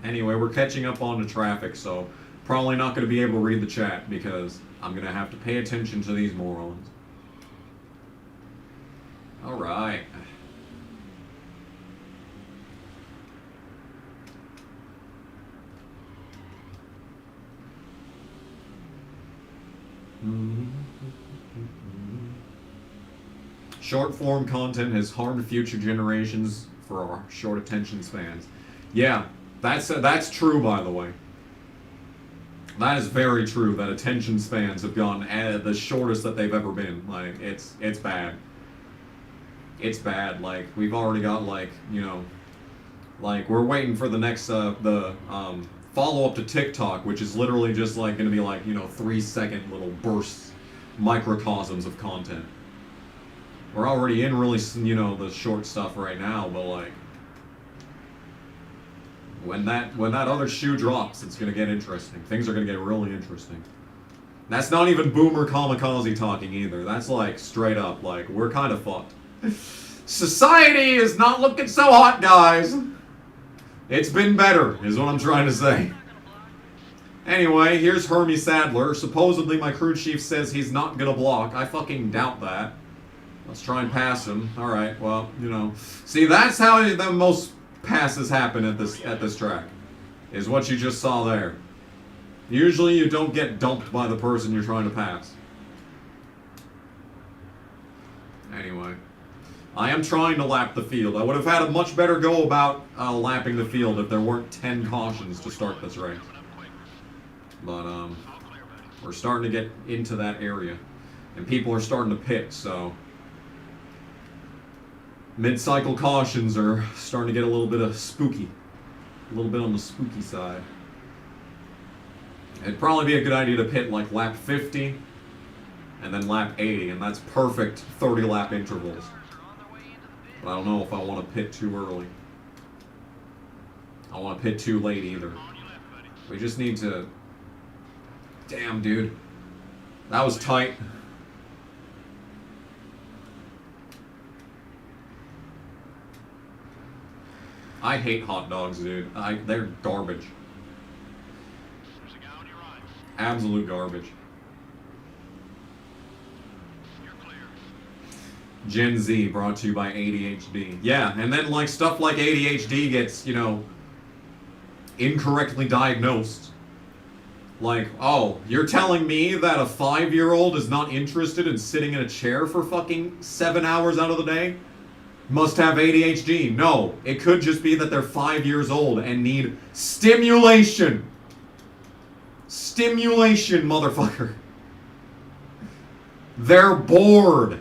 Anyway, we're catching up on the traffic, so probably not going to be able to read the chat because I'm going to have to pay attention to these morons. Alright. Short form content has harmed future generations for our short attention spans. Yeah, that's true, by the way. That is very true, that attention spans have gone the shortest that they've ever been. Like, it's bad. It's bad. Like, we've already got, like, you know, like, we're waiting for the next, follow-up to TikTok, which is literally just, like, gonna be, like, you know, 3-second little bursts, microcosms of content. We're already in really, you know, the short stuff right now, but, like, when that other shoe drops, it's gonna get interesting. Things are gonna get really interesting. That's not even boomer kamikaze talking either. That's, like, straight up, like, we're kind of fucked. Society is not looking so hot, guys. It's been better, is what I'm trying to say. Anyway, here's Hermie Sadler. Supposedly my crew chief says he's not gonna block. I fucking doubt that. Let's try and pass him. Alright, well, you know. See, that's how the most passes happen at this track. Is what you just saw there. Usually you don't get dumped by the person you're trying to pass. Anyway. I am trying to lap the field. I would have had a much better go about lapping the field if there weren't 10 cautions to start this race. But, we're starting to get into that area. And people are starting to pit, so... mid-cycle cautions are starting to get a little bit of spooky. A little bit on the spooky side. It'd probably be a good idea to pit like lap 50 and then lap 80, and that's perfect 30-lap intervals. But I don't know if I want to pit too early. I don't want to pit too late either. We just need to... Damn, dude. That was tight. I hate hot dogs, dude. They're garbage. Absolute garbage. Gen Z brought to you by ADHD. Yeah, and then like stuff like ADHD gets, you know, incorrectly diagnosed. Like, oh, you're telling me that a 5-year-old is not interested in sitting in a chair for fucking 7 hours out of the day? Must have ADHD. No, it could just be that they're 5 years old and need stimulation. Stimulation, motherfucker. They're bored.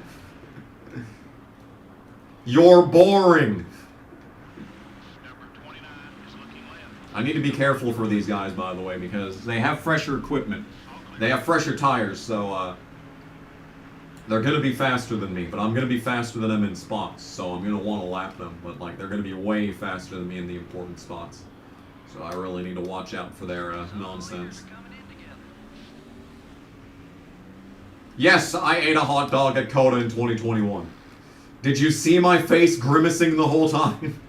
You're boring. I need to be careful for these guys, by the way, because they have fresher equipment. They have fresher tires, so they're going to be faster than me, but I'm going to be faster than them in spots, so I'm going to want to lap them, but like they're going to be way faster than me in the important spots. So I really need to watch out for their nonsense. Yes, I ate a hot dog at Coda in 2021. Did you see my face grimacing the whole time?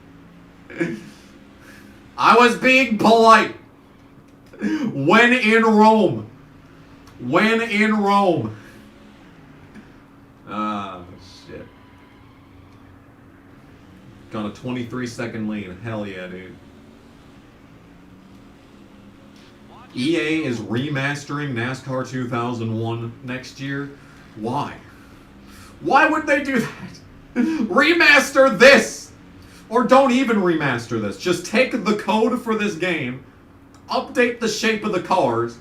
I was being polite. When in Rome. When in Rome. Ah, shit. Got a 23-second lead. Hell yeah, dude. EA is remastering NASCAR 2001 next year. Why? Why would they do that? Remaster this! Or don't even remaster this. Just take the code for this game, update the shape of the cars,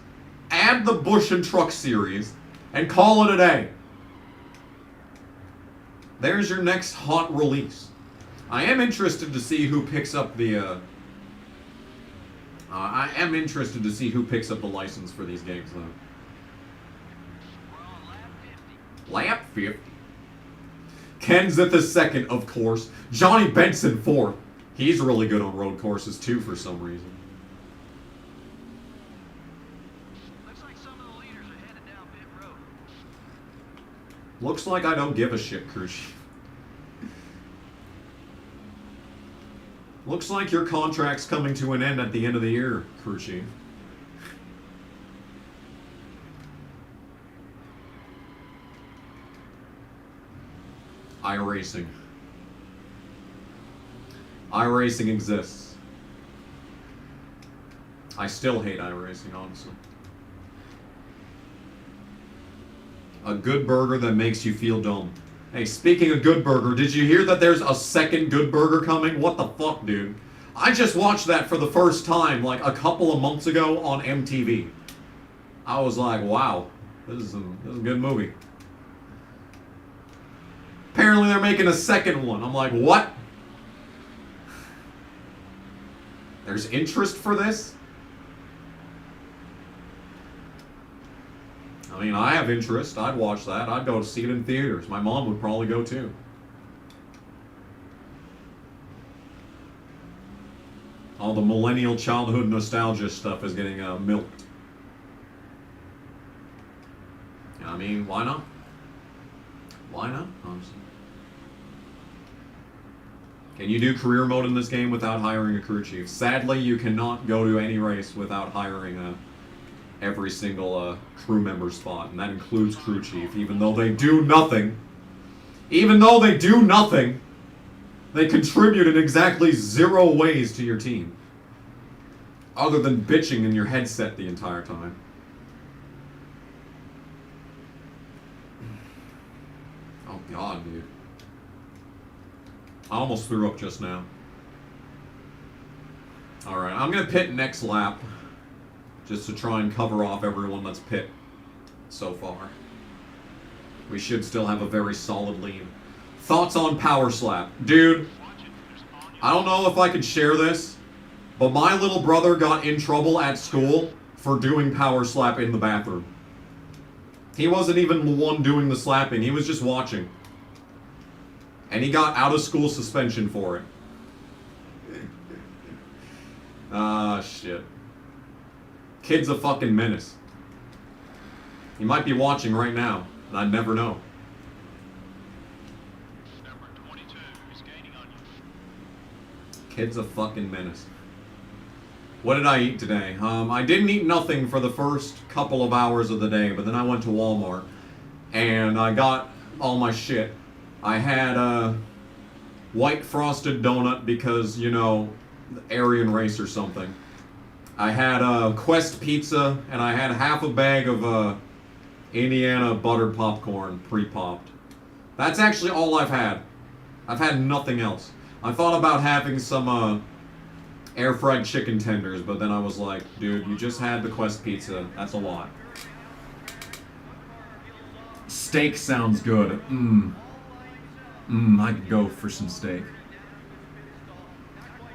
add the Bush and Truck series, and call it a day. There's your next hot release. I am interested to see who picks up the, I am interested to see who picks up the license for these games, though. Lap 50. Kenseth is second, of course. Johnny Benson fourth. He's really good on road courses, too, for some reason. Looks like some of the leaders are headed down pit road. Looks like I don't give a shit, crew chief. Looks like your contract's coming to an end at the end of the year, crew chief. iRacing. iRacing exists. I still hate iRacing, honestly. A good burger that makes you feel dumb. Hey, speaking of good burger, did you hear that there's a second good burger coming? What the fuck, dude? I just watched that for the first time like a couple of months ago on MTV. I was like, wow, this is a good movie. Apparently they're making a second one. I'm like, what? There's interest for this? I mean, I have interest. I'd watch that. I'd go to see it in theaters. My mom would probably go too. All the millennial childhood nostalgia stuff is getting milked. I mean, why not? Why not, honestly? Can you do career mode in this game without hiring a crew chief? Sadly, you cannot go to any race without hiring every single crew member spot, and that includes crew chief. Even though they do nothing, they contribute in exactly 0 ways to your team, other than bitching in your headset the entire time. Oh god, dude. I almost threw up just now. Alright, I'm gonna pit next lap, just to try and cover off everyone that's pit so far. We should still have a very solid lead. Thoughts on Power Slap? Dude, I don't know if I could share this, but my little brother got in trouble at school for doing Power Slap in the bathroom. He wasn't even the one doing the slapping, he was just watching. And he got out of school suspension for it. Ah, shit. Kid's a fucking menace. He might be watching right now, and I'd never know. Number 22 is gaining on you. Kid's a fucking menace. What did I eat today? I didn't eat nothing for the first couple of hours of the day, but then I went to Walmart, and I got all my shit. I had a white frosted donut because, you know, the Aryan race or something. I had a Quest pizza, and I had half a bag of Indiana buttered popcorn, pre-popped. That's actually all I've had. I've had nothing else. I thought about having some air-fried chicken tenders, but then I was like, dude, you just had the Quest pizza. That's a lot. Steak sounds good. I could go for some steak.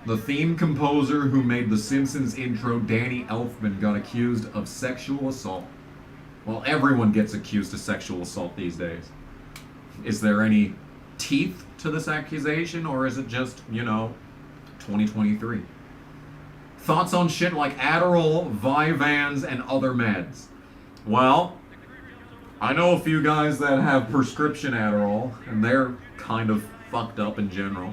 The theme composer who made the Simpsons intro, Danny Elfman, got accused of sexual assault. Well, everyone gets accused of sexual assault these days. Is there any teeth to this accusation, or is it just, you know, 2023? Thoughts on shit like Adderall, Vyvanse, and other meds? Well, I know a few guys that have prescription Adderall, and they're kind of fucked up in general.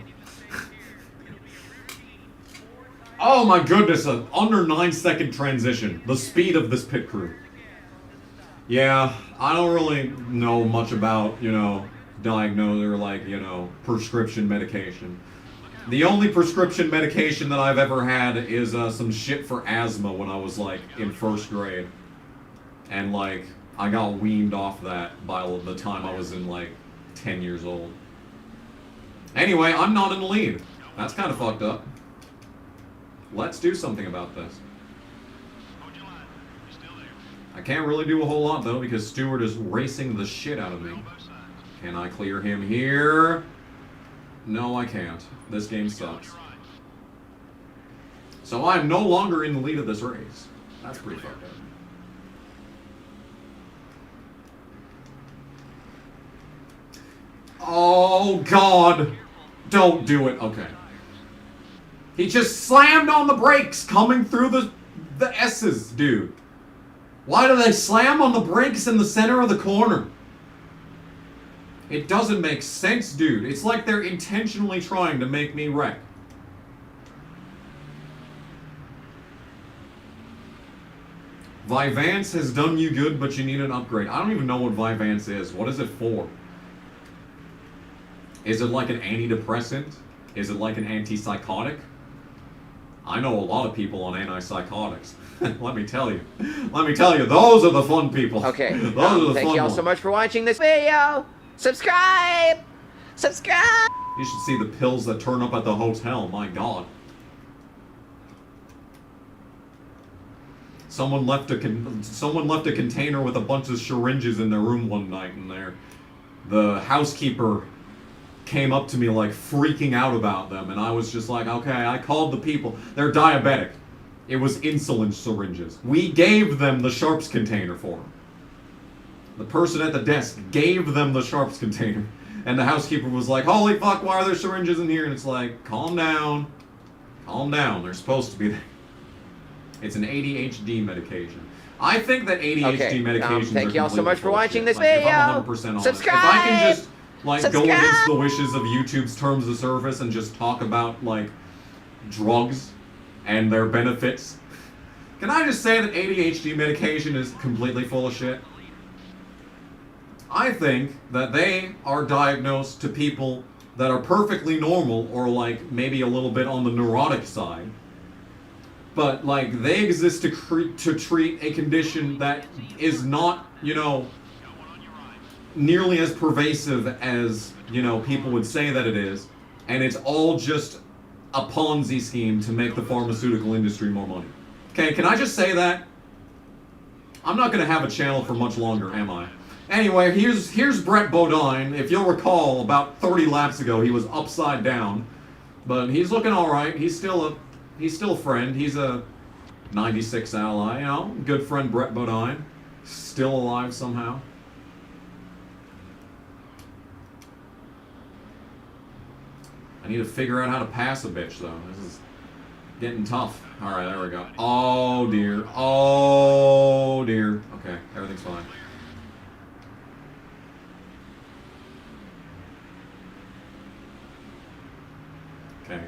Oh my goodness, an under 9-second transition. The speed of this pit crew. Yeah, I don't really know much about, you know, diagnose or like, you know, prescription medication. The only prescription medication that I've ever had is some shit for asthma when I was like in 1st grade. And like, I got weaned off that by the time I was in like 10 years old. Anyway, I'm not in the lead. That's kind of fucked up. Let's do something about this. Hold your line. You're still there. I can't really do a whole lot though because Stewart is racing the shit out of me. On both sides. Can I clear him here? No, I can't. This game sucks. You're right. So I'm no longer in the lead of this race. That's pretty fucked up. Oh god! Don't do it. Okay. He just slammed on the brakes coming through the S's, dude. Why do they slam on the brakes in the center of the corner? It doesn't make sense, dude. It's like they're intentionally trying to make me wreck. Vyvanse has done you good, but you need an upgrade. I don't even know what Vyvanse is. What is it for? Is it like an antidepressant? Is it like an antipsychotic? I know a lot of people on antipsychotics. Let me tell you. Let me tell you, those are the fun people. Okay. Those are the Thank fun you all ones. so much for watching this video. Subscribe. Subscribe. You should see the pills that turn up at the hotel. My God. Someone left a container with a bunch of syringes in their room one night, and the housekeeper came up to me like freaking out about them, and I was just like, okay, I called the people. They're diabetic. It was insulin syringes. We gave them the Sharps container for them. The person at the desk gave them the Sharps container, and the housekeeper was like, holy fuck, why are there syringes in here? And it's like, calm down. Calm down. They're supposed to be there. It's an ADHD medication. I think that ADHD medications thank you all so much for watching this Like, if I'm video. 100% honest, Subscribe. if I can just go Subscribe. against the wishes of YouTube's terms of service and just talk about like drugs and their benefits, can I just say that ADHD medication is completely full of shit? I think that they are diagnosed to people that are perfectly normal or like maybe a little bit on the neurotic side. But like they exist to treat a condition that is not, nearly as pervasive as, people would say that it is, and it's all just a Ponzi scheme to make the pharmaceutical industry more money. Okay, can I just say that? I'm not gonna have a channel for much longer, am I? Anyway, here's Brett Bodine. If you'll recall, about 30 laps ago he was upside down, but he's looking all right. He's still a friend. He's a 96 ally, good friend Brett Bodine. Still alive somehow. I need to figure out how to pass a bitch, though. This is getting tough. Alright, there we go. Oh, dear. Oh, dear. Okay, everything's fine. Okay.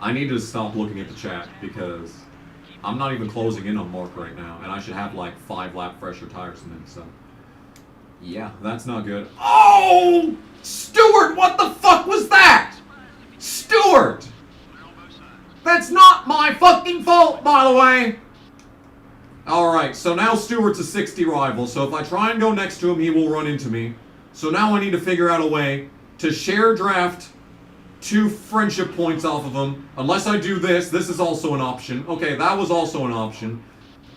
I need to stop looking at the chat because I'm not even closing in on Mark right now, and I should have like 5 lap fresher tires in, so yeah, that's not good. Oh, Stuart, what the fuck was that? Stuart, that's not my fucking fault, by the way. All right, so now Stuart's a 60 rival, so if I try and go next to him, he will run into me. So now I need to figure out a way to share draft 2 friendship points off of him. Unless I do this is also an option. Okay, that was also an option.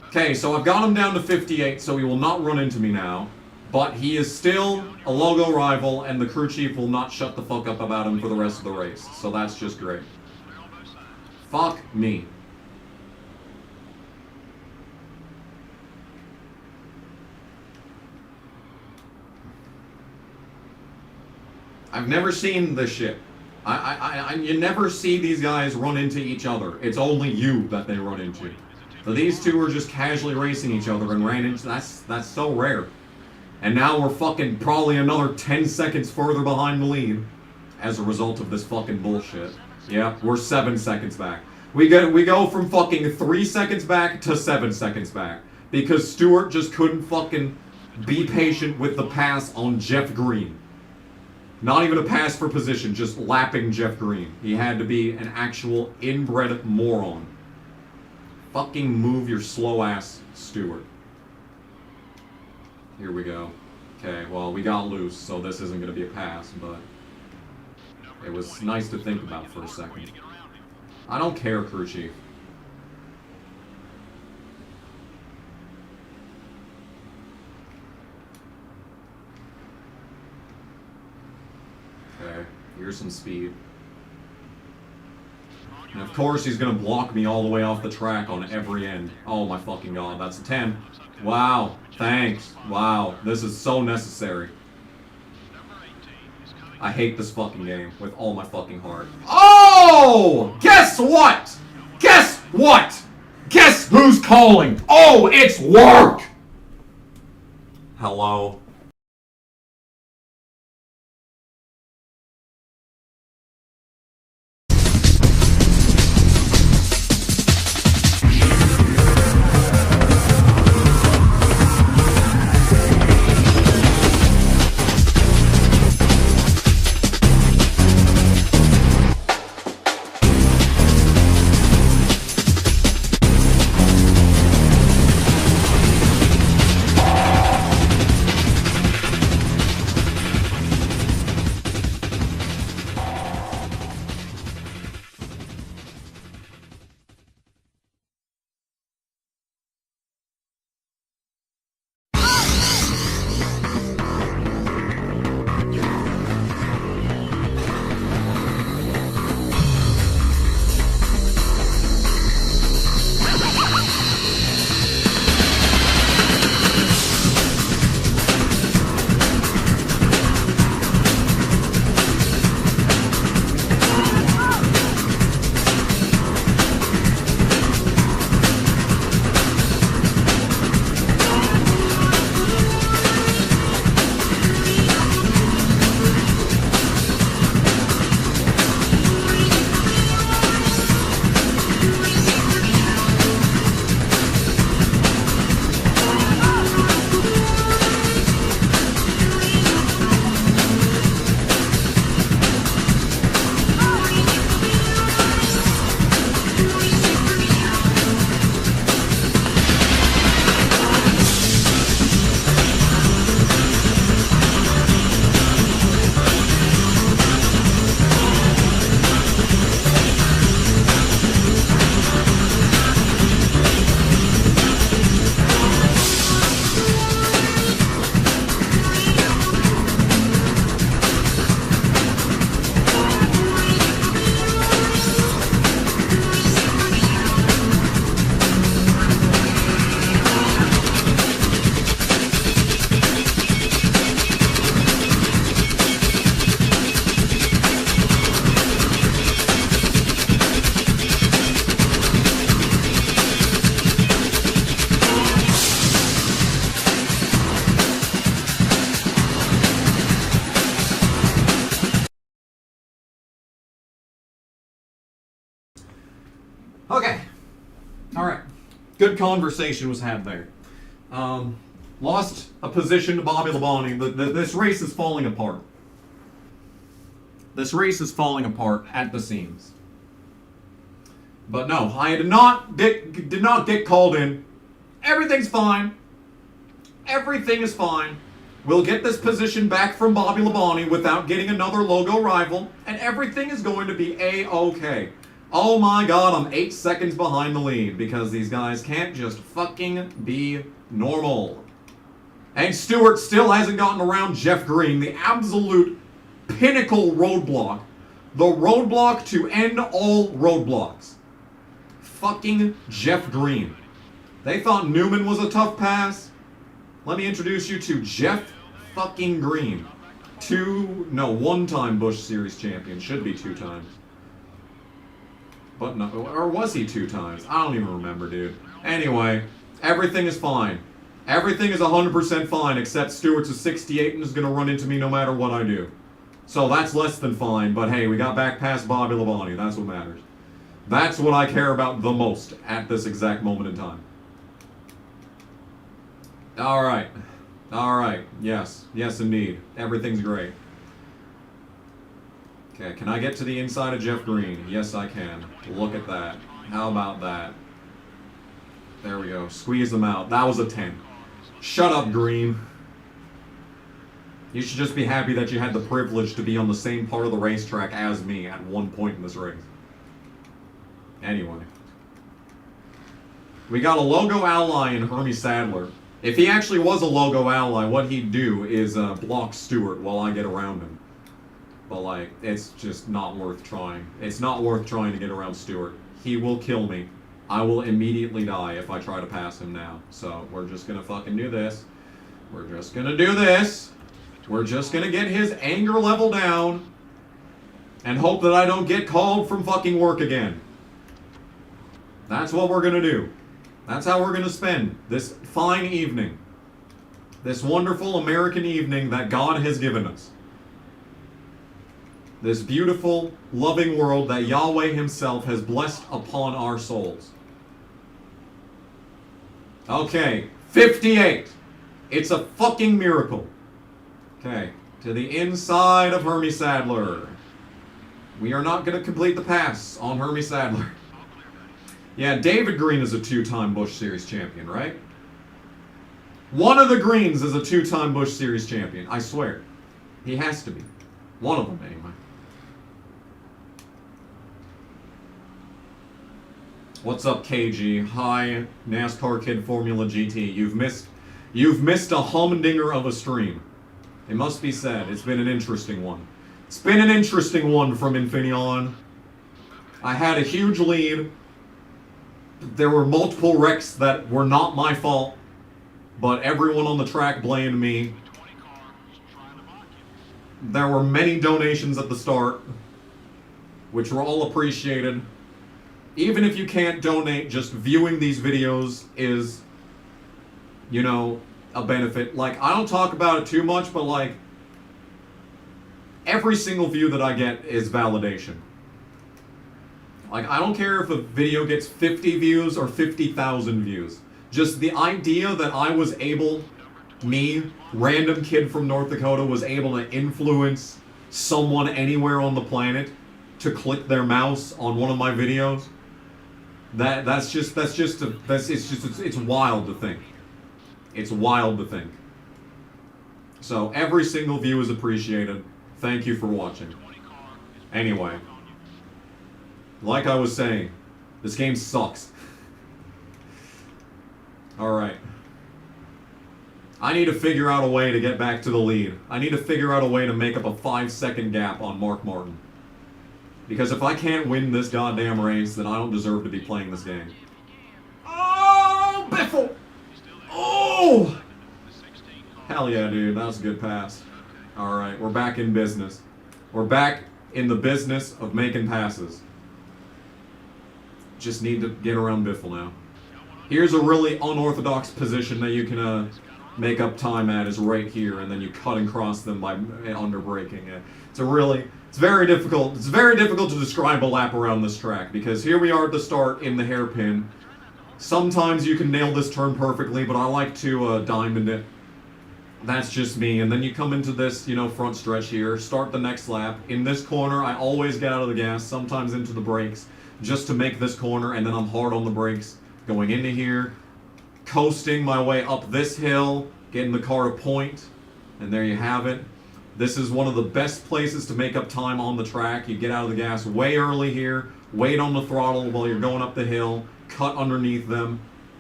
Okay, so I've got him down to 58, so he will not run into me now. But he is still a logo rival, and the crew chief will not shut the fuck up about him for the rest of the race. So that's just great. Fuck me. I've never seen this shit. You never see these guys run into each other. It's only you that they run into. So these two are just casually racing each other and ran into. That's so rare. And now we're fucking probably another 10 seconds further behind the lead as a result of this fucking bullshit. Yeah, we're 7 seconds back. We go from fucking 3 seconds back to 7 seconds back because Stewart just couldn't fucking be patient with the pass on Jeff Green. Not even a pass for position, just lapping Jeff Green. He had to be an actual inbred moron. Fucking move your slow ass, Stewart. Here we go. Okay, well, we got loose, so this isn't going to be a pass, but it was nice to think about for a second. I don't care, crew chief. Okay, here's some speed. And of course he's gonna block me all the way off the track on every end. Oh my fucking god, that's a 10. Wow, thanks. Wow, this is so necessary. I hate this fucking game with all my fucking heart. Oh! Guess what? Guess what? Guess who's calling? Oh, it's work! Hello? Okay. All right. Good conversation was had there. Lost a position to Bobby Labonte. This race is falling apart. This race is falling apart at the seams. But no, I did not get called in. Everything's fine. Everything is fine. We'll get this position back from Bobby Labonte without getting another logo rival, and everything is going to be A-okay. Oh my god, I'm 8 seconds behind the lead because these guys can't just fucking be normal. And Stewart still hasn't gotten around Jeff Green, the absolute pinnacle roadblock. The roadblock to end all roadblocks. Fucking Jeff Green. They thought Newman was a tough pass. Let me introduce you to Jeff fucking Green. One-time Busch Series champion. Should be 2 times. But no, or was he 2 times? I don't even remember, dude. Anyway, everything is fine. Everything is 100% fine, except Stewart's a 68 and is going to run into me no matter what I do. So that's less than fine, but hey, we got back past Bobby Labonte. That's what matters. That's what I care about the most at this exact moment in time. Alright. Alright. Yes. Yes, indeed. Everything's great. Okay, can I get to the inside of Jeff Green? Yes, I can. Look at that. How about that? There we go. Squeeze them out. That was a 10. Shut up, Green. You should just be happy that you had the privilege to be on the same part of the racetrack as me at one point in this race. Anyway. We got a logo ally in Hermie Sadler. If he actually was a logo ally, what he'd do is block Stewart while I get around him. But, like, it's just not worth trying. It's not worth trying to get around Stewart. He will kill me. I will immediately die if I try to pass him now. So, we're just gonna fucking do this. We're just gonna do this. We're just gonna get his anger level down. And hope that I don't get called from fucking work again. That's what we're gonna do. That's how we're gonna spend this fine evening. This wonderful American evening that God has given us. This beautiful, loving world that Yahweh himself has blessed upon our souls. Okay, 58. It's a fucking miracle. Okay, to the inside of Hermie Sadler. We are not going to complete the pass on Hermie Sadler. Yeah, David Green is a 2-time Busch Series champion, right? One of the Greens is a 2-time Busch Series champion, I swear. He has to be. One of them, anyway. What's up, KG? Hi, NASCAR Kid Formula GT. You've missed a humdinger of a stream. It must be said, it's been an interesting one. It's been an interesting one from Infineon. I had a huge lead. There were multiple wrecks that were not my fault, but everyone on the track blamed me. There were many donations at the start, which were all appreciated. Even if you can't donate, just viewing these videos is, you know, a benefit. Like, I don't talk about it too much, but like, every single view that I get is validation. Like, I don't care if a video gets 50 views or 50,000 views. Just the idea that I was able, me, random kid from North Dakota, was able to influence someone anywhere on the planet to click their mouse on one of my videos. It's wild to think. It's wild to think. So every single view is appreciated. Thank you for watching. Anyway, like I was saying, this game sucks. Alright. I need to figure out a way to get back to the lead. I need to figure out a way to make up a 5-second gap on Mark Martin. Because if I can't win this goddamn race, then I don't deserve to be playing this game. Oh, Biffle! Oh! Hell yeah, dude. That was a good pass. Alright, we're back in business. We're back in the business of making passes. Just need to get around Biffle now. Here's a really unorthodox position that you can make up time at is right here, and then you cut and cross them by under braking. It's very difficult. It's very difficult to describe a lap around this track because here we are at the start in the hairpin. Sometimes you can nail this turn perfectly, but I like to diamond it. That's just me. And then you come into this, front stretch here, start the next lap. In this corner, I always get out of the gas, sometimes into the brakes, just to make this corner, and then I'm hard on the brakes. Going into here, coasting my way up this hill, getting the car to point, and there you have it. This is one of the best places to make up time on the track. You get out of the gas way early here, wait on the throttle while you're going up the hill, cut underneath them,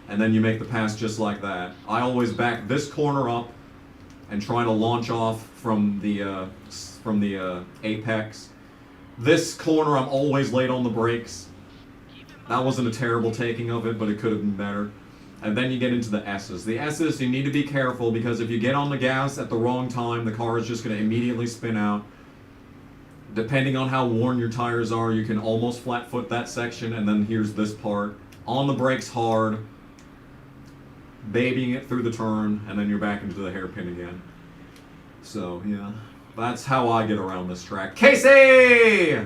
and then you make the pass just like that. I always back this corner up and try to launch off from the apex. This corner, I'm always late on the brakes. That wasn't a terrible taking of it, but it could have been better. And then you get into the S's. The S's, you need to be careful because if you get on the gas at the wrong time, the car is just going to immediately spin out. Depending on how worn your tires are, you can almost flat foot that section, and then here's this part. On the brakes hard, babying it through the turn, and then you're back into the hairpin again. So, yeah. That's how I get around this track. Casey!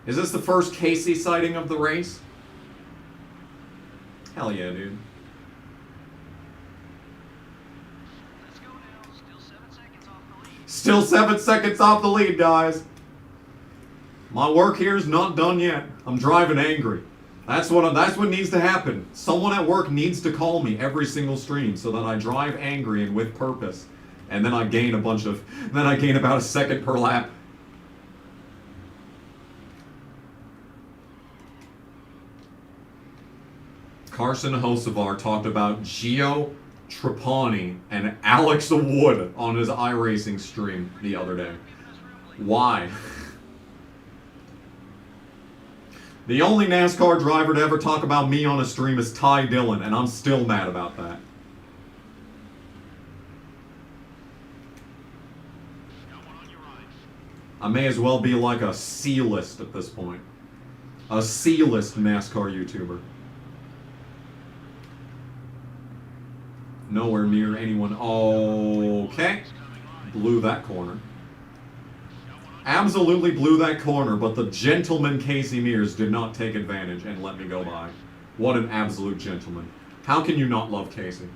Is this the first Casey sighting of the race? Hell yeah, dude. Let's go now. Still 7 seconds off the lead. Still 7 seconds off the lead, guys. My work here is not done yet. I'm driving angry. That's what needs to happen. Someone at work needs to call me every single stream so that I drive angry and with purpose. And then I gain about a second per lap. Carson Hocevar talked about Gio Trapani and Alex Wood on his iRacing stream the other day. Why? The only NASCAR driver to ever talk about me on a stream is Ty Dillon, and I'm still mad about that. I may as well be like a C-list at this point. A C-list NASCAR YouTuber. Nowhere near anyone. Okay. Blew that corner. Absolutely blew that corner, but the gentleman Casey Mears did not take advantage and let me go by. What an absolute gentleman. How can you not love Casey?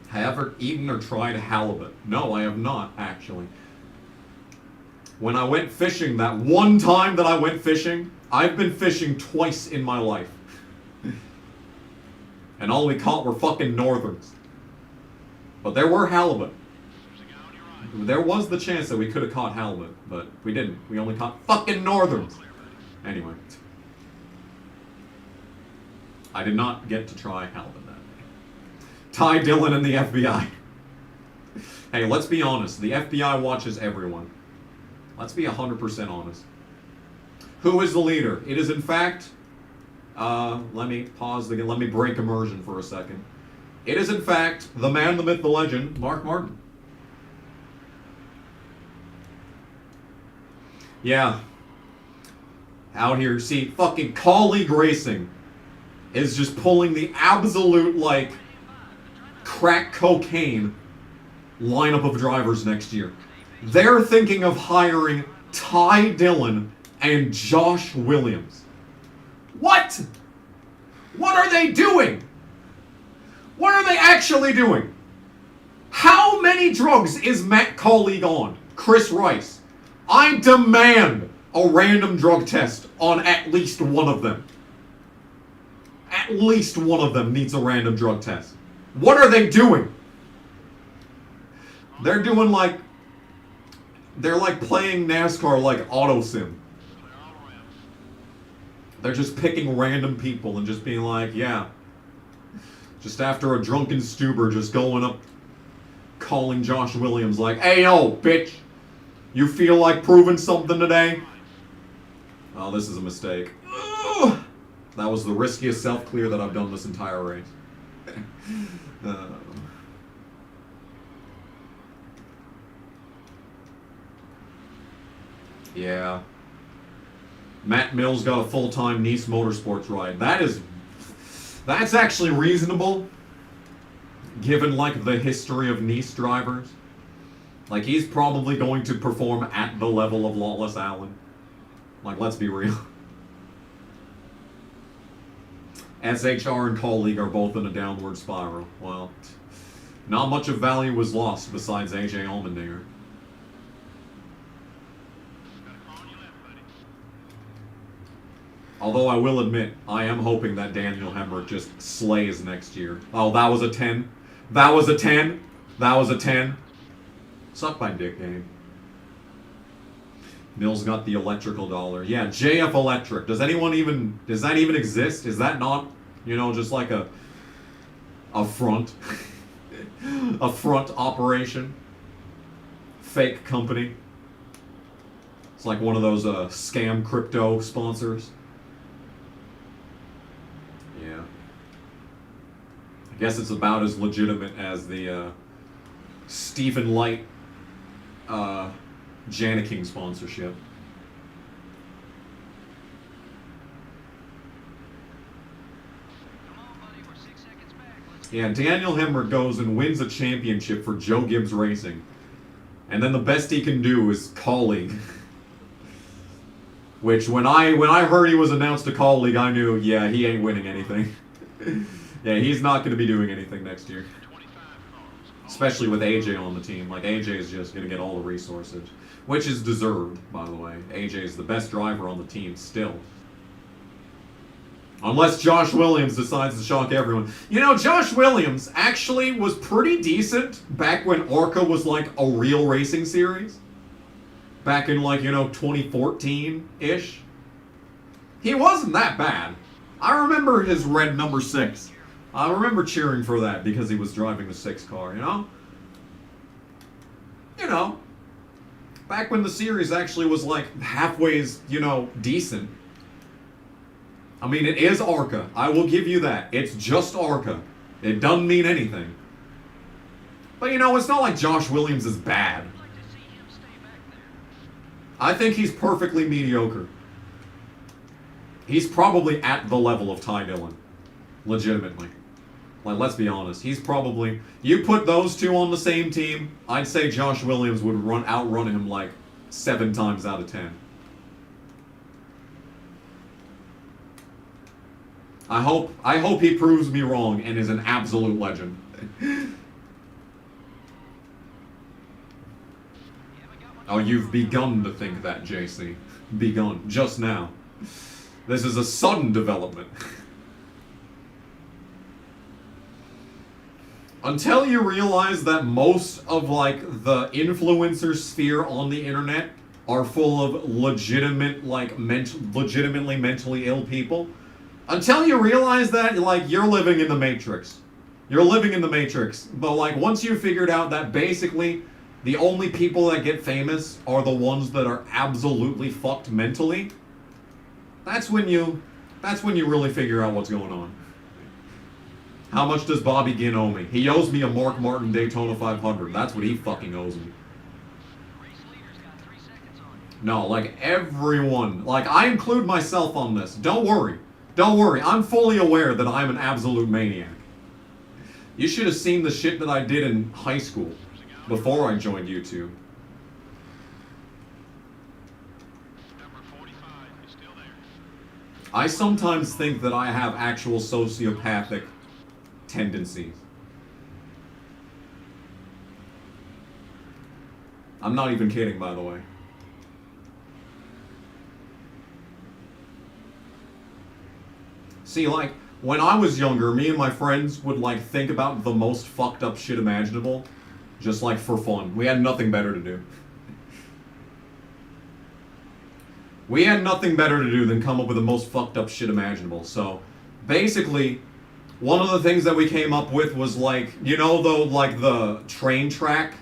Have I ever eaten or tried halibut? No, I have not, actually. When I went fishing, that one time that I went fishing, I've been fishing twice in my life. And all we caught were fucking northerns. But there were halibut. There was the chance that we could have caught halibut, but we didn't. We only caught fucking northerns. Anyway. I did not get to try halibut that day. Ty Dillon and the FBI. Hey, let's be honest. The FBI watches everyone. Let's be 100% honest. Who is the leader? It is in fact... let me pause again. Let me break immersion for a second. It is, in fact, the man, the myth, the legend, Mark Martin. Yeah. Out here, see, fucking colleague racing is just pulling the absolute, like, crack cocaine lineup of drivers next year. They're thinking of hiring Ty Dillon and Josh Williams. What? What are they doing? What are they actually doing? How many drugs is Matt Colleague on? Chris Rice. I demand a random drug test on at least one of them. At least one of them needs a random drug test. What are they doing? They're doing like... They're like playing NASCAR like auto sim. They're just picking random people and just being like, yeah. Just after a drunken Stuber just going up, calling Josh Williams like, hey, yo, bitch. You feel like proving something today? Oh, this is a mistake. Ugh. That was the riskiest self-clear that I've done this entire race. Yeah. Matt Mills got a full-time Nice Motorsports ride. That's actually reasonable, given like the history of Nice drivers. Like, he's probably going to perform at the level of Lawless Alan. Like, let's be real. SHR and Colleague are both in a downward spiral. Well, not much of value was lost besides AJ Allmendinger. Although I will admit, I am hoping that Daniel Hemrick just slays next year. Oh, that was a 10. That was a 10. That was a 10. Suck my dick, game. Mills got the electrical dollar. Yeah, JF Electric. Does that even exist? Is that not, you know, just like a front? A front operation? Fake company? It's like one of those scam crypto sponsors. Yeah. I guess it's about as legitimate as the Stephen Light Janiking sponsorship. Come on, buddy, we're 6 seconds back. Let's Yeah, Daniel Hemrick goes and wins a championship for Joe Gibbs Racing. And then the best he can do is Colleague. Which, when I heard he was announced to Colleague, I knew, yeah, he ain't winning anything. Yeah, he's not going to be doing anything next year. Especially with AJ on the team. Like, AJ is just going to get all the resources. Which is deserved, by the way. AJ is the best driver on the team still. Unless Josh Williams decides to shock everyone. You know, Josh Williams actually was pretty decent back when ARCA was like a real racing series. Back in like, you know, 2014-ish. He wasn't that bad. I remember his red number 6. I remember cheering for that because he was driving the 6 car, you know? You know. Back when the series actually was like halfway, you know, decent. I mean, it is ARCA. I will give you that. It's just ARCA. It doesn't mean anything. But, you know, it's not like Josh Williams is bad. like to see him stay back there. I think he's perfectly mediocre. He's probably at the level of Ty Dillon. Legitimately. Like, let's be honest. He's probably... You put those two on the same team, I'd say Josh Williams would outrun him like 7 times out of 10. I hope he proves me wrong and is an absolute legend. Oh, you've begun to think that, JC. Begun. Just now. This is a sudden development. Until you realize that most of, like, the influencer sphere on the internet are full of legitimate, like, legitimately mentally ill people. Until you realize that, like, you're living in the Matrix. You're living in the Matrix. But, like, once you figured out that basically the only people that get famous are the ones that are absolutely fucked mentally, that's when you really figure out what's going on. How much does Bobby Ginn owe me? He owes me a Mark Martin Daytona 500. That's what he fucking owes me. Race leader's got 3 seconds on you. No, like, everyone. Like, I include myself on this. Don't worry. Don't worry. I'm fully aware that I'm an absolute maniac. You should have seen the shit that I did in high school before I joined YouTube. Number 45 is still there. I sometimes think that I have actual sociopathic tendencies. I'm not even kidding, by the way. See, like, when I was younger, me and my friends would, like, think about the most fucked up shit imaginable, just, like, for fun. We had nothing better to do. We had nothing better to do than come up with the most fucked up shit imaginable. So, basically, one of the things that we came up with was, like, you know, the train track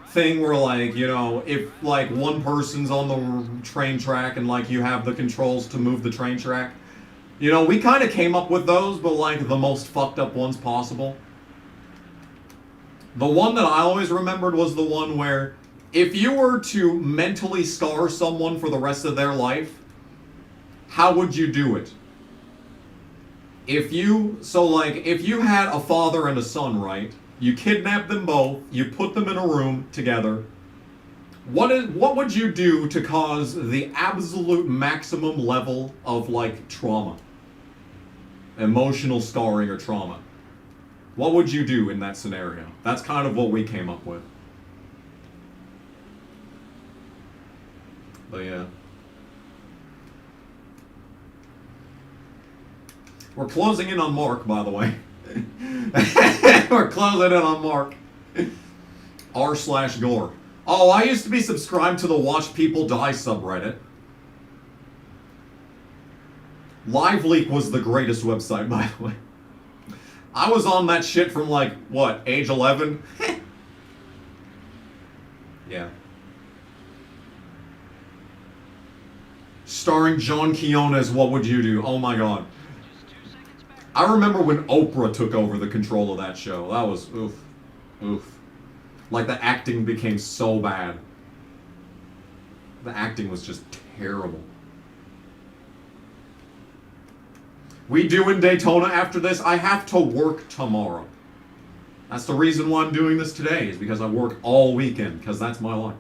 thing where, like, you know, if, like, one person's on the train track and, like, you have the controls to move the train track. You know, we kind of came up with those, but, like, the most fucked up ones possible. The one that I always remembered was the one where If you were to mentally scar someone for the rest of their life, how would you do it? If you had a father and a son, right? You kidnap them both, you put them in a room together. What would you do to cause the absolute maximum level of, like, trauma? Emotional scarring or trauma. What would you do in that scenario? That's kind of what we came up with. But yeah. We're closing in on Mark, by the way. We're closing in on Mark. r/gore. Oh, I used to be subscribed to the Watch People Die subreddit. LiveLeak was the greatest website, by the way. I was on that shit from, like, what, age 11? Yeah. Starring John Keown as What Would You Do? Oh my god. I remember when Oprah took over the control of that show. That was, oof. Oof. Like, the acting became so bad. The acting was just terrible. We doing Daytona after this? I have to work tomorrow. That's the reason why I'm doing this today, is because I work all weekend, because that's my life.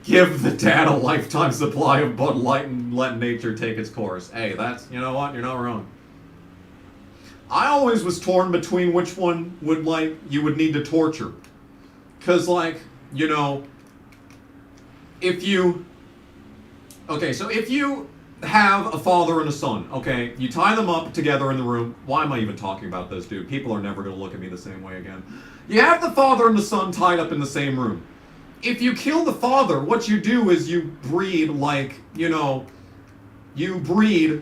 Give the dad a lifetime supply of Bud Light and let nature take its course. Hey, that's, you know what? You're not wrong. I always was torn between which one would, like, you would need to torture. Because, like, you know, if you... Okay, so if you have a father and a son, okay, you tie them up together in the room. Why am I even talking about this, dude? People are never going to look at me the same way again. You have the father and the son tied up in the same room. If you kill the father, what you do is you breed, like, you know, you breed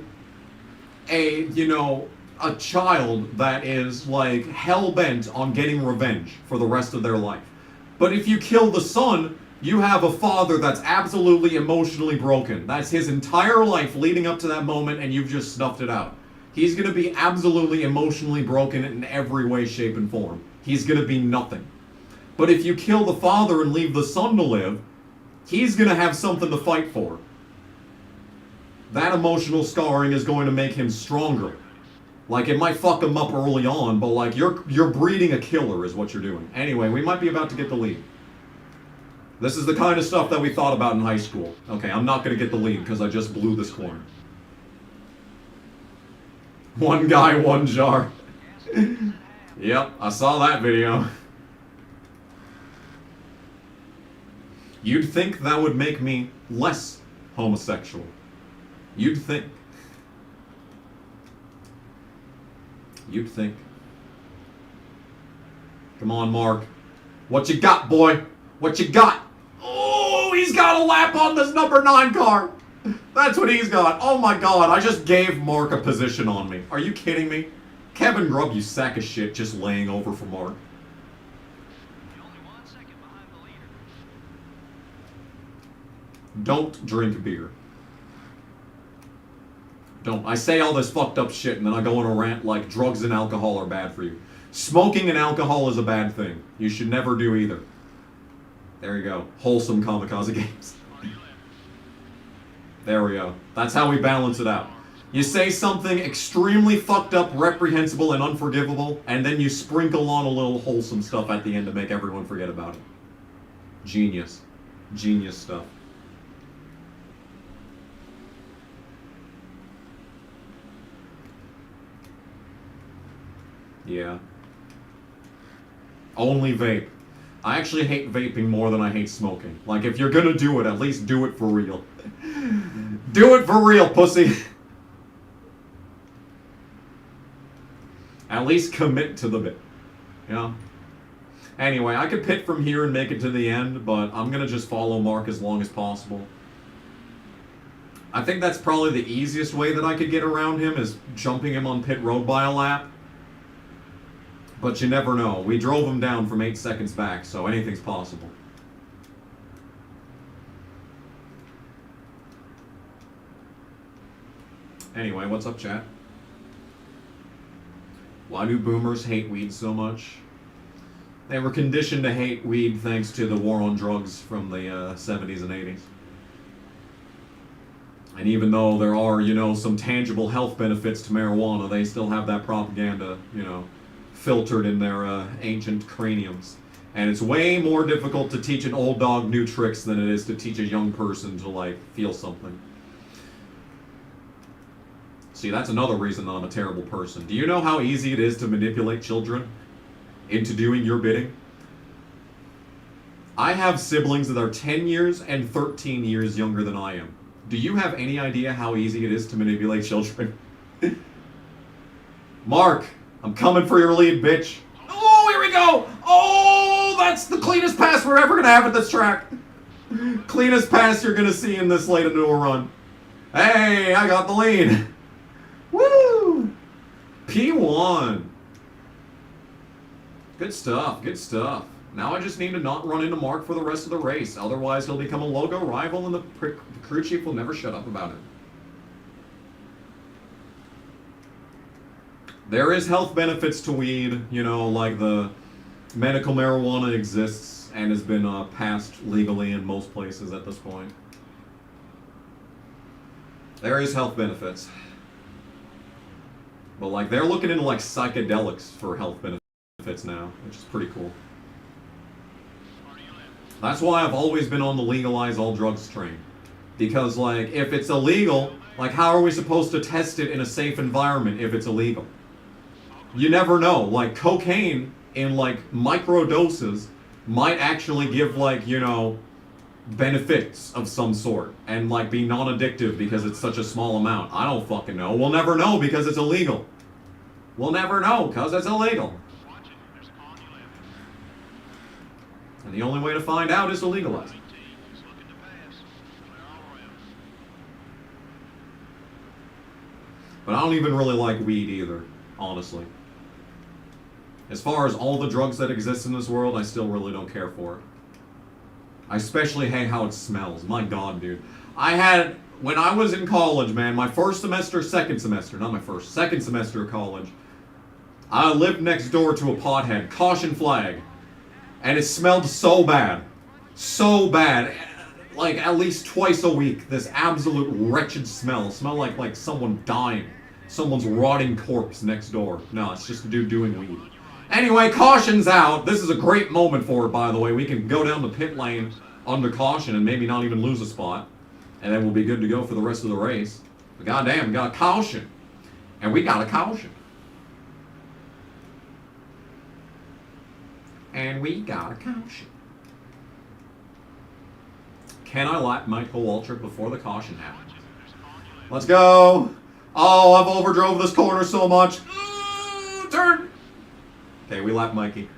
a, you know, a child that is, like, hell-bent on getting revenge for the rest of their life. But if you kill the son, you have a father that's absolutely emotionally broken. That's his entire life leading up to that moment, and you've just snuffed it out. He's going to be absolutely emotionally broken in every way, shape, and form. He's going to be nothing. But if you kill the father and leave the son to live, he's going to have something to fight for. That emotional scarring is going to make him stronger. Like, it might fuck him up early on, but, like, you're breeding a killer is what you're doing. Anyway, we might be about to get the lead. This is the kind of stuff that we thought about in high school. Okay, I'm not going to get the lead because I just blew this corner. One guy, one jar. Yep, I saw that video. You'd think that would make me less homosexual. You'd think. You'd think. Come on, Mark. What you got, boy? What you got? Oh, he's got a lap on this number 9 car. That's what he's got. Oh my god, I just gave Mark a position on me. Are you kidding me? Kevin Grubb, you sack of shit, just laying over for Mark. Don't drink beer. Don't. I say all this fucked up shit and then I go on a rant like drugs and alcohol are bad for you. Smoking and alcohol is a bad thing. You should never do either. There you go. Wholesome kamikaze games. There we go. That's how we balance it out. You say something extremely fucked up, reprehensible, and unforgivable, and then you sprinkle on a little wholesome stuff at the end to make everyone forget about it. Genius. Genius stuff. Yeah. Only vape. I actually hate vaping more than I hate smoking. Like, if you're gonna do it, at least do it for real. Do it for real, pussy. At least commit to the bit. You know? Anyway, I could pit from here and make it to the end, but I'm gonna just follow Mark as long as possible. I think that's probably the easiest way that I could get around him, is jumping him on pit road by a lap. But you never know. We drove him down from 8 seconds back, so anything's possible. Anyway, what's up, chat? Why do boomers hate weed so much? They were conditioned to hate weed thanks to the war on drugs from the 70s and 80s. And even though there are, you know, some tangible health benefits to marijuana, they still have that propaganda, you know, filtered in their ancient craniums. And it's way more difficult to teach an old dog new tricks than it is to teach a young person to, like, feel something. See, that's another reason I'm a terrible person. Do you know how easy it is to manipulate children into doing your bidding? I have siblings that are 10 years and 13 years younger than I am. Do you have any idea how easy it is to manipulate children? Mark, I'm coming for your lead, bitch. Oh, here we go. Oh, that's the cleanest pass we're ever going to have at this track. Cleanest pass you're going to see in this late into a run. Hey, I got the lead. Woo! P1. Good stuff, good stuff. Now I just need to not run into Mark for the rest of the race. Otherwise, he'll become a logo rival and the crew chief will never shut up about it. There is health benefits to weed, you know, like the medical marijuana exists and has been passed legally in most places at this point. There is health benefits. But like they're looking into like psychedelics for health benefits now, which is pretty cool. That's why I've always been on the legalize all drugs train. Because like if it's illegal, like how are we supposed to test it in a safe environment if it's illegal? You never know. Like cocaine in like micro doses might actually give like, you know, benefits of some sort and like be non-addictive because it's such a small amount. I don't fucking know. We'll never know because it's illegal. We'll never know because it's illegal. And the only way to find out is to legalize it. But I don't even really like weed either, honestly. As far as all the drugs that exist in this world, I still really don't care for it. I especially hate how it smells. My God, dude. When I was in college, man, my second semester of college, I lived next door to a pothead, caution flag. And it smelled so bad. So bad. Like at least twice a week, this absolute wretched smell. Smell like someone dying. Someone's rotting corpse next door. No, it's just a dude doing weed. Anyway, caution's out. This is a great moment for it, by the way. We can go down the pit lane under caution and maybe not even lose a spot. And then we'll be good to go for the rest of the race. But goddamn, we got a caution. And we got a caution. And we got a caution. Can I lap Michael Waltrip before the caution happens? Let's go. Oh, I've overdrove this corner so much. Turn. Okay, we lap Mikey.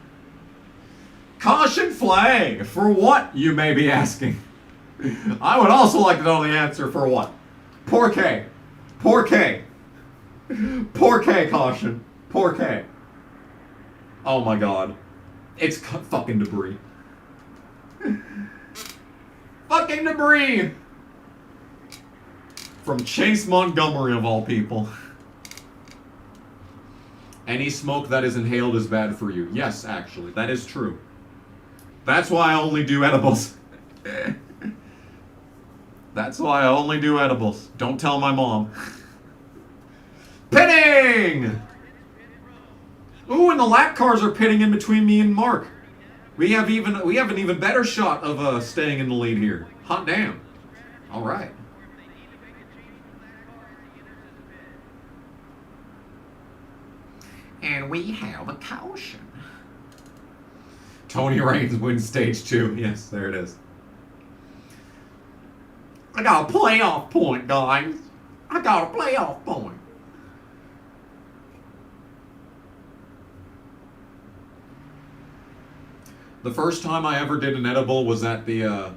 Caution flag. For what, you may be asking? I would also like to know the answer for what. Poor K. Poor K. Poor K caution. Poor K. Oh my God. It's fucking debris. Fucking debris! From Chase Montgomery, of all people. Any smoke that is inhaled is bad for you. Yes, actually, that is true. That's why I only do edibles. That's why I only do edibles. Don't tell my mom. Pitting! Ooh, and the lap cars are pitting in between me and Mark. We have an even better shot of staying in the lead here. Hot damn. All right. And we have a caution. Tony Raines wins stage 2. Yes, there it is. I got a playoff point, guys. I got a playoff point. The first time I ever did an edible was at the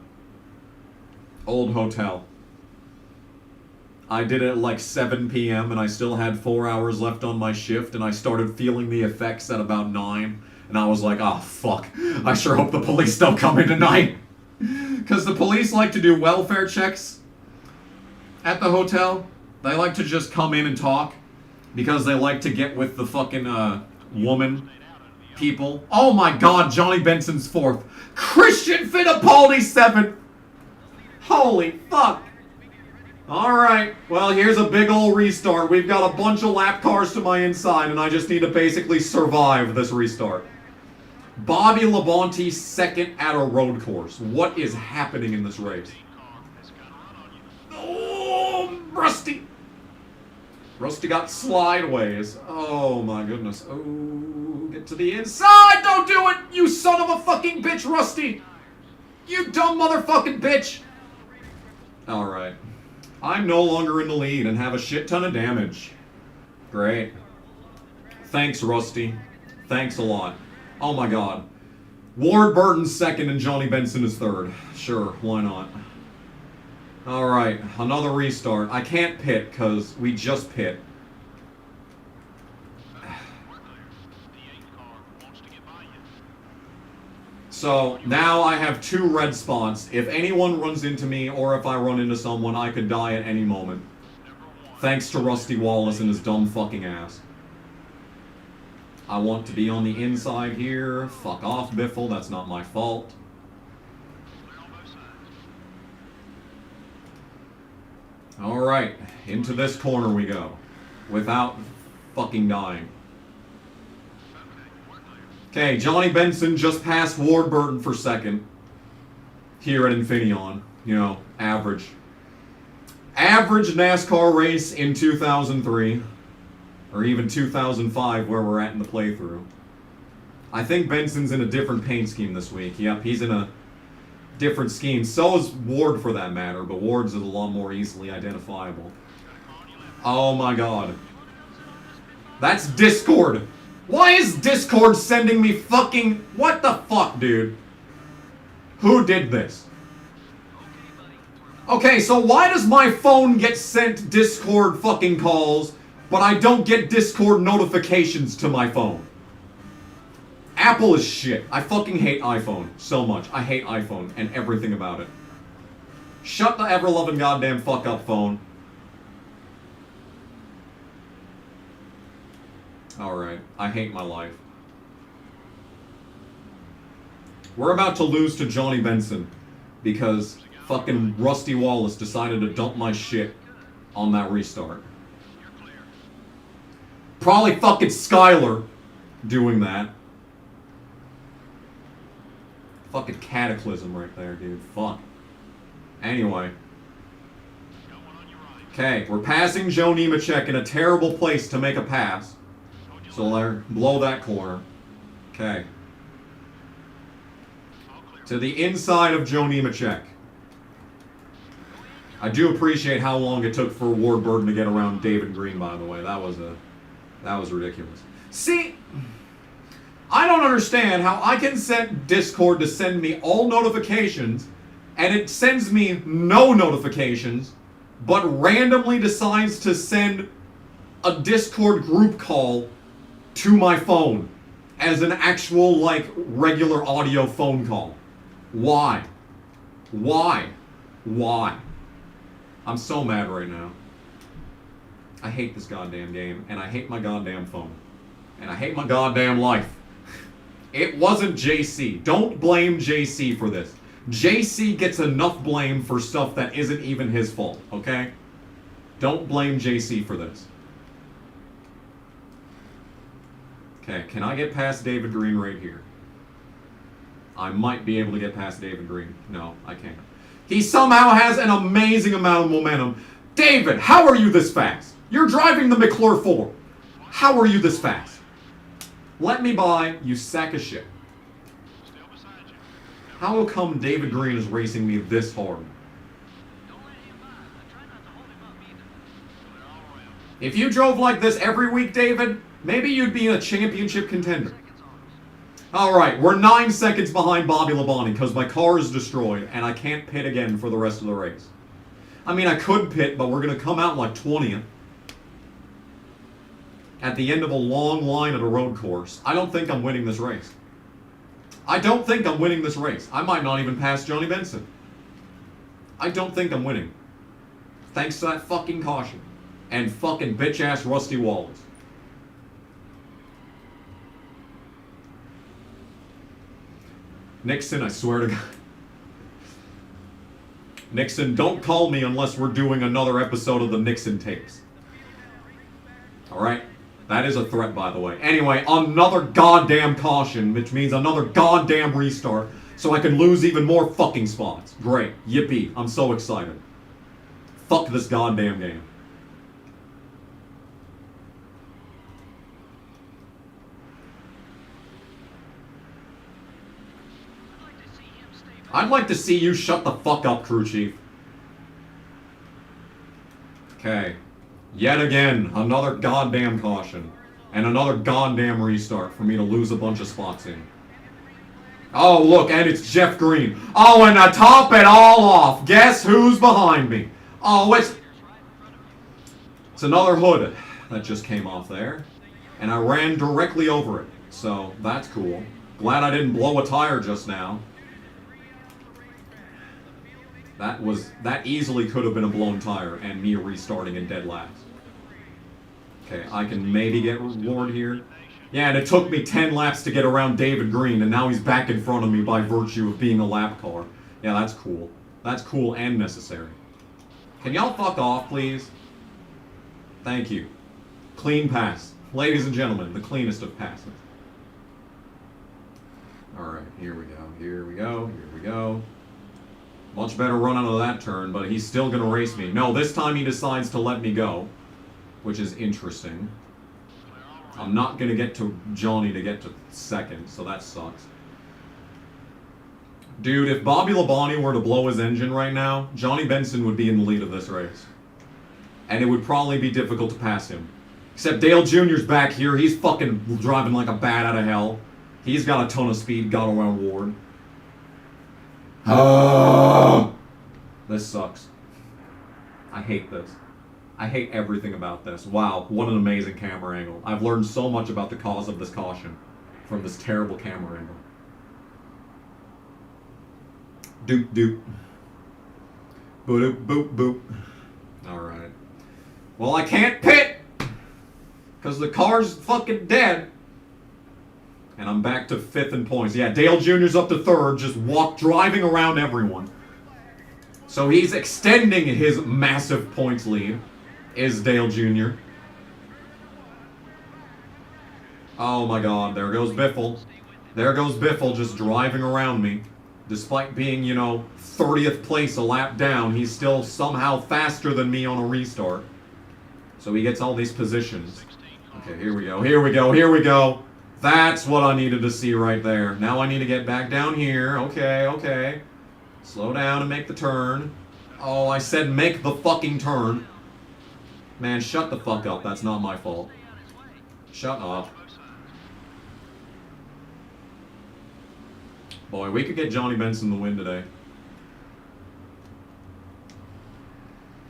old hotel. I did it at like 7 p.m. and I still had 4 hours left on my shift, and I started feeling the effects at about 9. And I was like, oh fuck, I sure hope the police don't come in tonight. Because the police like to do welfare checks at the hotel. They like to just come in and talk because they like to get with the fucking woman people. Oh my god, Johnny Benson's 4th. Christian Fittipaldi 7th. Holy fuck. Alright, well, here's a big ol' restart. We've got a bunch of lap cars to my inside, and I just need to basically survive this restart. Bobby Labonte 2nd at a road course. What is happening in this race? Oh, Rusty. Rusty got slideways. Oh my goodness. Oh, get to the inside. Don't do it, you son of a fucking bitch, Rusty. You dumb motherfucking bitch. Alright. I'm no longer in the lead and have a shit ton of damage. Great. Thanks, Rusty. Thanks a lot. Oh my god. Ward Burton's 2nd and Johnny Benson is 3rd. Sure, why not? Alright, another restart. I can't pit because we just pit. So, now I have 2 red spots. If anyone runs into me or if I run into someone, I could die at any moment. Thanks to Rusty Wallace and his dumb fucking ass. I want to be on the inside here. Fuck off, Biffle. That's not my fault. Alright, into this corner we go. Without fucking dying. Okay, Johnny Benson just passed Ward Burton for 2nd. Here at Infineon. You know, average. Average NASCAR race in 2003. Or even 2005, where we're at in the playthrough. I think Benson's in a different paint scheme this week. Yep, he's in a different scheme. So is Ward, for that matter, but Ward's is a lot more easily identifiable. Oh my god. That's Discord. Why is Discord sending me fucking... What the fuck, dude? Who did this? Okay, so why does my phone get sent Discord fucking calls, but I don't get Discord notifications to my phone? Apple is shit. I fucking hate iPhone so much. I hate iPhone and everything about it. Shut the ever-loving goddamn fuck up, phone. Alright, I hate my life. We're about to lose to Johnny Benson because fucking Rusty Wallace decided to dump my shit on that restart. Probably fucking Skylar doing that. Fucking cataclysm right there, dude. Fuck. Anyway. Okay, we're passing Joe Nemechek in a terrible place to make a pass. So there, blow that corner. Okay. To the inside of Joe Nemechek. I do appreciate how long it took for Ward Burton to get around David Green, by the way. That was ridiculous. See, I don't understand how I can set Discord to send me all notifications, and it sends me no notifications, but randomly decides to send a Discord group call to my phone as an actual, like, regular audio phone call. Why? Why? Why? I'm so mad right now. I hate this goddamn game, and I hate my goddamn phone. And I hate my goddamn life. It wasn't JC. Don't blame JC for this. JC gets enough blame for stuff that isn't even his fault, okay? Don't blame JC for this. Okay, can I get past David Green right here? I might be able to get past David Green. No, I can't. He somehow has an amazing amount of momentum. David, how are you this fast? You're driving the McClure 4. How are you this fast? Let me by, you sack of shit. How come David Green is racing me this hard? If you drove like this every week, David, maybe you'd be a championship contender. Alright, we're 9 seconds behind Bobby Labonte because my car is destroyed and I can't pit again for the rest of the race. I mean, I could pit, but we're going to come out like 20th. At the end of a long line at a road course. I don't think I'm winning this race. I don't think I'm winning this race. I might not even pass Johnny Benson. I don't think I'm winning. Thanks to that fucking caution. And fucking bitch-ass Rusty Wallace. Nixon, I swear to God. Nixon, don't call me unless we're doing another episode of the Nixon tapes. Alright? That is a threat, by the way. Anyway, another goddamn caution, which means another goddamn restart, so I can lose even more fucking spots. Great. Yippee. I'm so excited. Fuck this goddamn game. I'd like to see you shut the fuck up, crew chief. Okay. Yet again, another goddamn caution. And another goddamn restart for me to lose a bunch of spots in. Oh, look, and it's Jeff Green. Oh, and to top it all off, guess who's behind me? Oh, it's another hood that just came off there. And I ran directly over it. So, that's cool. Glad I didn't blow a tire just now. That easily could have been a blown tire and me restarting in dead last. Okay, I can maybe get reward here. Yeah, and it took me 10 laps to get around David Green, and now he's back in front of me by virtue of being a lap car. Yeah, that's cool. That's cool and necessary. Can y'all fuck off, please? Thank you. Clean pass. Ladies and gentlemen, the cleanest of passes. Alright, here we go, here we go, here we go. Much better run out of that turn, but he's still gonna race me. No, this time he decides to let me go, which is interesting. I'm not gonna get to Johnny to get to second, so that sucks. Dude, if Bobby Labonte were to blow his engine right now, Johnny Benson would be in the lead of this race. And it would probably be difficult to pass him. Except Dale Jr.'s back here, he's fucking driving like a bat out of hell. He's got a ton of speed, got around Ward. This sucks. I hate this. I hate everything about this. Wow, what an amazing camera angle. I've learned so much about the cause of this caution from this terrible camera angle. Doop doop. Boop boop boop. Alright. Well, I can't pit! Because the car's fucking dead. And I'm back to 5th in points. Yeah, Dale Jr.'s up to 3rd, just driving around everyone. So he's extending his massive points lead, is Dale Jr. Oh my god, there goes Biffle. There goes Biffle just driving around me. Despite being, 30th place a lap down, he's still somehow faster than me on a restart. So he gets all these positions. Okay, here we go, here we go, here we go. That's what I needed to see right there. Now I need to get back down here. Okay, okay. Slow down and make the turn. Oh, I said make the fucking turn. Man, shut the fuck up. That's not my fault. Shut up. Boy, we could get Johnny Benson the win today.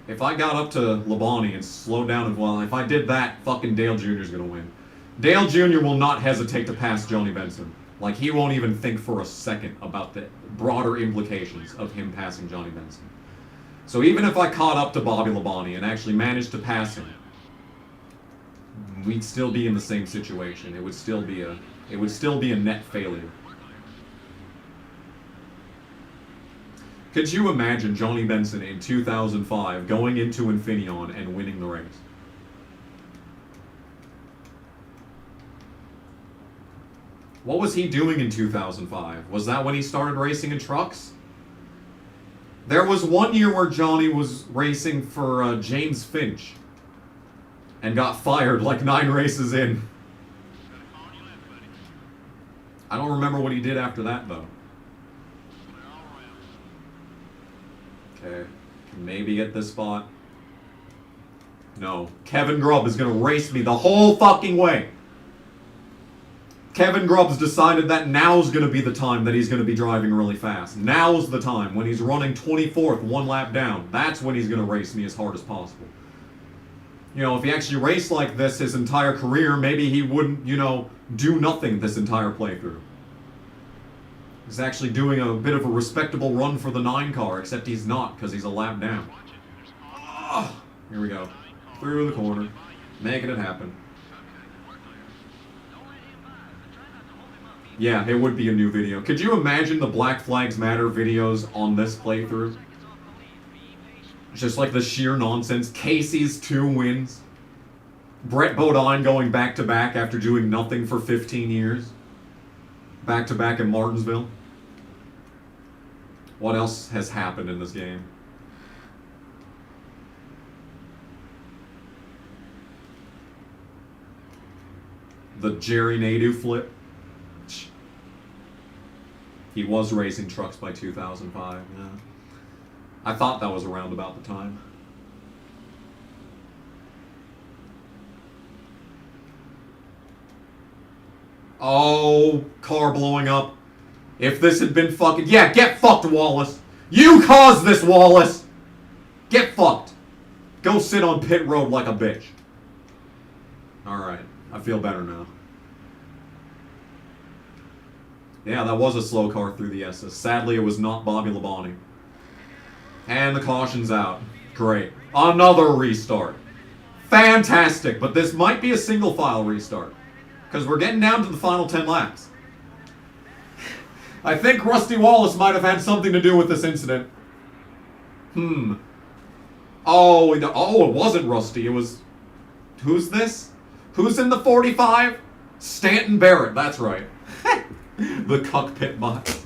If I got up to Labonte and slowed down as well, if I did that, fucking Dale Jr.'s gonna win. Dale Jr. will not hesitate to pass Johnny Benson. Like, he won't even think for a second about the broader implications of him passing Johnny Benson. So even if I caught up to Bobby Labonte and actually managed to pass him, we'd still be in the same situation. It would still be a net failure. Could you imagine Johnny Benson in 2005 going into Infineon and winning the race? What was he doing in 2005? Was that when he started racing in trucks? There was one year where Johnny was racing for James Finch and got fired like 9 races in. I don't remember what he did after that, though. Okay, maybe get this spot. No, Kevin Grubb is going to race me the whole fucking way. Kevin Grubb's decided that now's going to be the time that he's going to be driving really fast. Now's the time when he's running 24th, 1 lap down. That's when he's going to race me as hard as possible. If he actually raced like this his entire career, maybe he wouldn't, do nothing this entire playthrough. He's actually doing a bit of a respectable run for the 9 car, except he's not because he's a lap down. Oh, here we go. Through the corner. Making it happen. Yeah, it would be a new video. Could you imagine the Black Flags Matter videos on this playthrough? Just like the sheer nonsense. Casey's 2 wins. Brett Bodine going back-to-back after doing nothing for 15 years. Back-to-back in Martinsville. What else has happened in this game? The Jerry Nadeau flip. He was racing trucks by 2005, yeah. I thought that was around about the time. Oh, car blowing up. If this had been fucking... Yeah, get fucked, Wallace. You caused this, Wallace. Get fucked. Go sit on pit road like a bitch. Alright, I feel better now. Yeah, that was a slow car through the S's. Sadly, it was not Bobby Labonte. And the caution's out. Great. Another restart. Fantastic, but this might be a single file restart. Because we're getting down to the final 10 laps. I think Rusty Wallace might have had something to do with this incident. Oh, it wasn't Rusty. It was... Who's this? Who's in the 45? Stanton Barrett, that's right. The cockpit bot.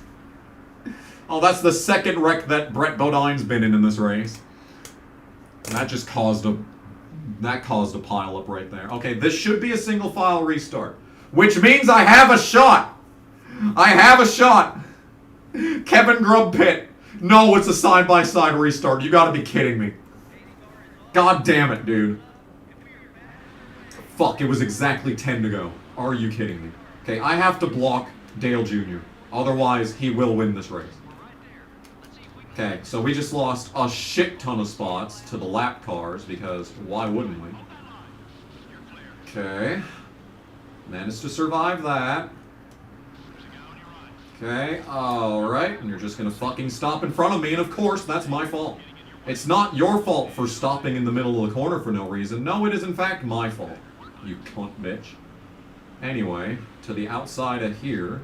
Oh, that's the second wreck that Brett Bodine's been in this race. And that just caused a... That caused a pile up right there. Okay, this should be a single file restart. Which means I have a shot! I have a shot! Kevin Grubb pit. No, it's a side-by-side restart. You gotta be kidding me. God damn it, dude. Fuck, it was exactly 10 to go. Are you kidding me? Okay, I have to block Dale Jr. Otherwise, he will win this race. Okay, so we just lost a shit ton of spots to the lap cars, because why wouldn't we? Okay. Managed to survive that. Okay, alright, and you're just gonna fucking stop in front of me, and of course, that's my fault. It's not your fault for stopping in the middle of the corner for no reason. No, it is in fact my fault, you cunt bitch. Anyway, to the outside of here.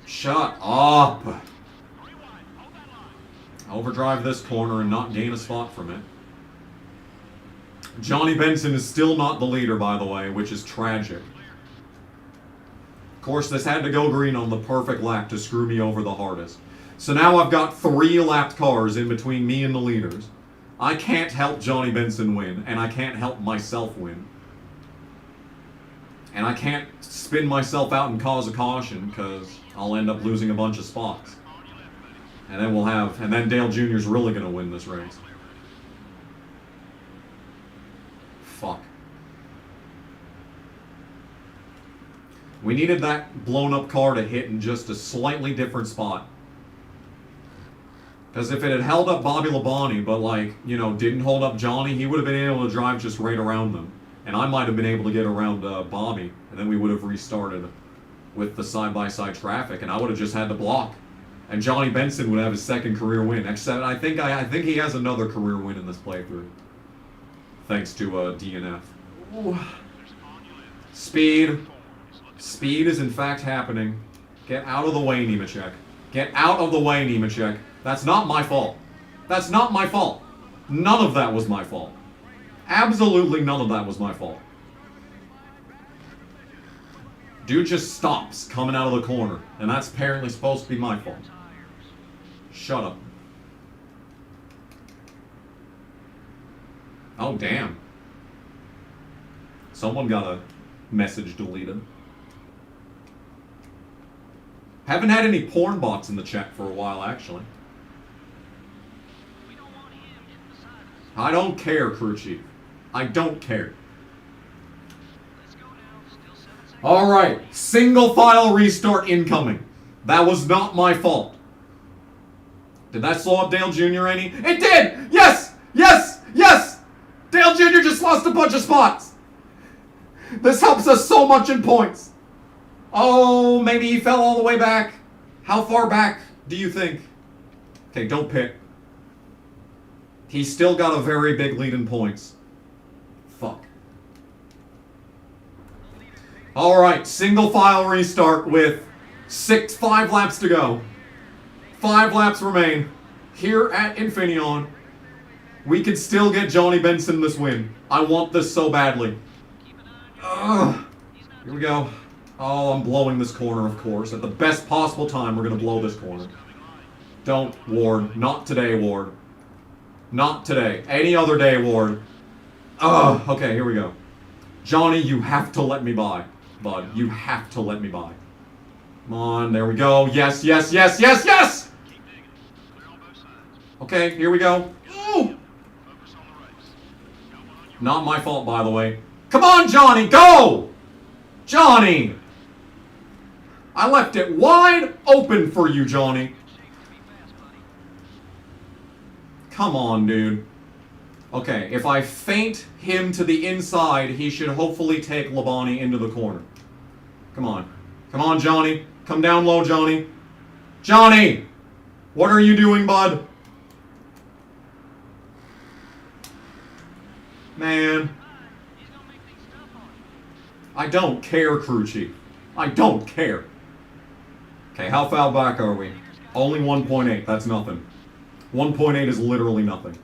Shut up! Overdrive this corner and not gain a spot from it. Johnny Benson is still not the leader, by the way, which is tragic. Of course, this had to go green on the perfect lap to screw me over the hardest. So now I've got 3 lapped cars in between me and the leaders. I can't help Johnny Benson win, and I can't help myself win. And I can't spin myself out and cause a caution, because I'll end up losing a bunch of spots. And then we'll have... And then Dale Jr.'s really going to win this race. Fuck. We needed that blown-up car to hit in just a slightly different spot. Because if it had held up Bobby Labonte, but, like, you know, didn't hold up Johnny, he would have been able to drive just right around them. And I might have been able to get around Bobby, and then we would have restarted with the side-by-side traffic, and I would have just had to block. And Johnny Benson would have his second career win. Except I think he has another career win in this playthrough. Thanks to DNF. Ooh. Speed. Speed is in fact happening. Get out of the way, Nemechek. Get out of the way, Nemechek. That's not my fault. That's not my fault. None of that was my fault. Absolutely none of that was my fault. Dude just stops coming out of the corner, and that's apparently supposed to be my fault. Shut up. Oh, damn. Someone got a message deleted. Haven't had any porn bots in the chat for a while, actually. I don't care, crew chief. I don't care. Alright, single file restart incoming. That was not my fault. Did that slow up Dale Jr. any? It did! Yes! Yes! Yes! Dale Jr. just lost a bunch of spots. This helps us so much in points. Oh, maybe he fell all the way back. How far back do you think? Okay, don't pit. He's still got a very big lead in points. Fuck. Alright, single file restart with 5 laps to go. 5 laps remain. Here at Infineon, we can still get Johnny Benson this win. I want this so badly. Ugh. Here we go. Oh, I'm blowing this corner, of course. At the best possible time, we're going to blow this corner. Don't, Ward. Not today, Ward. Not today. Any other day, Ward. Ugh. Okay, here we go. Johnny, you have to let me by, bud. You have to let me by. Come on, there we go. Yes, yes, yes, yes, yes! Okay, here we go. Ooh! Not my fault, by the way. Come on, Johnny, go! Johnny! I left it wide open for you, Johnny. Come on, dude. Okay, if I feint him to the inside, he should hopefully take Labonte into the corner. Come on. Come on, Johnny. Come down low, Johnny. Johnny! What are you doing, bud? Man. I don't care, crew chief. I don't care. Okay, how far back are we? Only 1.8. That's nothing. 1.8 is literally nothing.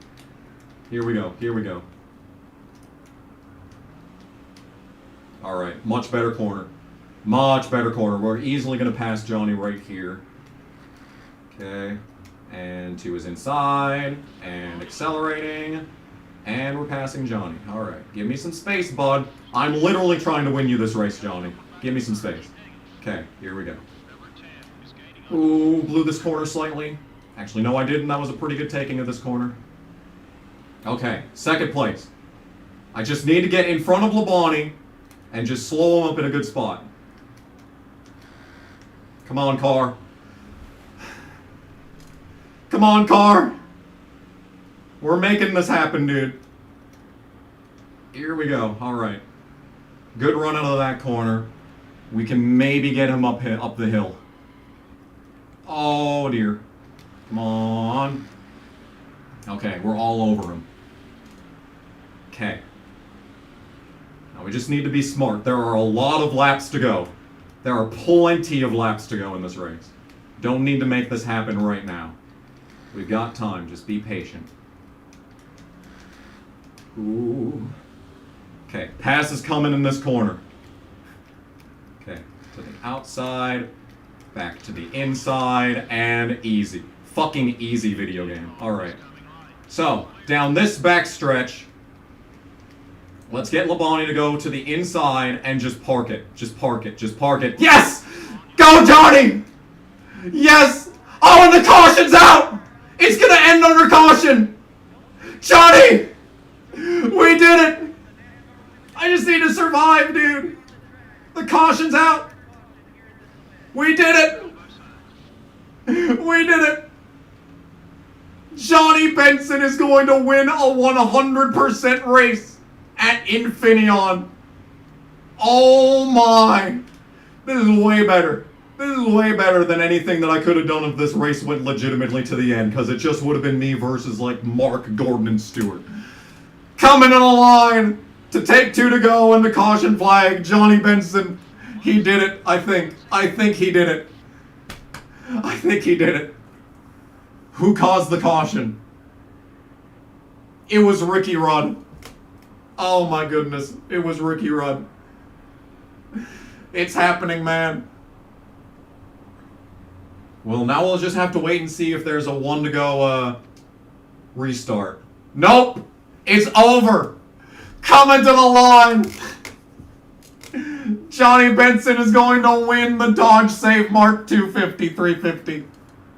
Here we go. Here we go. Alright, much better corner. Much better corner. We're easily going to pass Johnny right here. Okay. And to his inside. And accelerating. And we're passing Johnny. Alright, give me some space, bud. I'm literally trying to win you this race, Johnny. Give me some space. Okay, here we go. Ooh, blew this corner slightly. Actually, no, I didn't. That was a pretty good taking of this corner. Okay, second place. I just need to get in front of Labonte and just slow him up in a good spot. Come on, car. Come on, car. We're making this happen, dude. Here we go. All right. Good run out of that corner. We can maybe get him up the hill. Oh, dear. Come on. Okay, we're all over him. Okay. Now we just need to be smart. There are a lot of laps to go. There are plenty of laps to go in this race. Don't need to make this happen right now. We've got time. Just be patient. Ooh. Okay, pass is coming in this corner. Okay, to the outside, back to the inside, and easy. Fucking easy video game. Alright. So, down this backstretch, let's get Labonte to go to the inside and just park it. Just park it. Just park it. Yes! Go, Johnny! Yes! Oh, and the caution's out! It's gonna end under caution! Johnny! We did it! I just need to survive, dude. The caution's out. We did it! We did it! Johnny Benson is going to win a 100% race at Infineon. Oh my. This is way better. This is way better than anything that I could have done if this race went legitimately to the end, because it just would have been me versus like Mark, Gordon, and Stewart. Coming in a line to take 2 to go and the caution flag, Johnny Benson. He did it, I think. I think he did it. I think he did it. Who caused the caution? It was Ricky Rudd. Oh my goodness. It was Ricky Rudd. It's happening, man. Well, now we'll just have to wait and see if there's a 1 to go restart. Nope. It's over. Coming to the line. Johnny Benson is going to win the Dodge Save Mark 250, 350.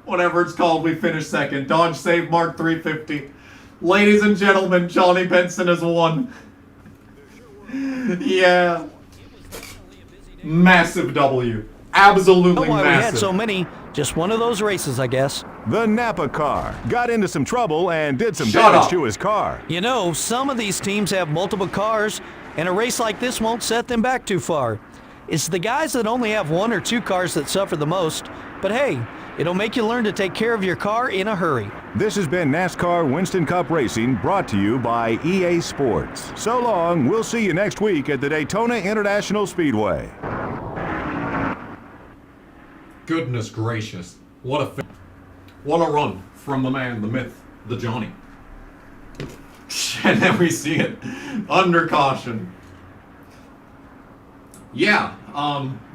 Whatever it's called, we finished second. Dodge Save Mark 350. Ladies and gentlemen, Johnny Benson has won. Yeah. Massive W. Absolutely why massive. we had so many. Just one of those races, I guess. The Napa car got into some trouble and did some Shut damage up. to his car. You know, some of these teams have multiple cars, and a race like this won't set them back too far. It's the guys that only have 1 or 2 cars that suffer the most. But hey, it'll make you learn to take care of your car in a hurry. This has been NASCAR Winston Cup Racing, brought to you by EA Sports. So long, we'll see you next week at the Daytona International Speedway. Goodness gracious. What a run from the man, the myth, the Johnny. And then we see it under caution. Yeah,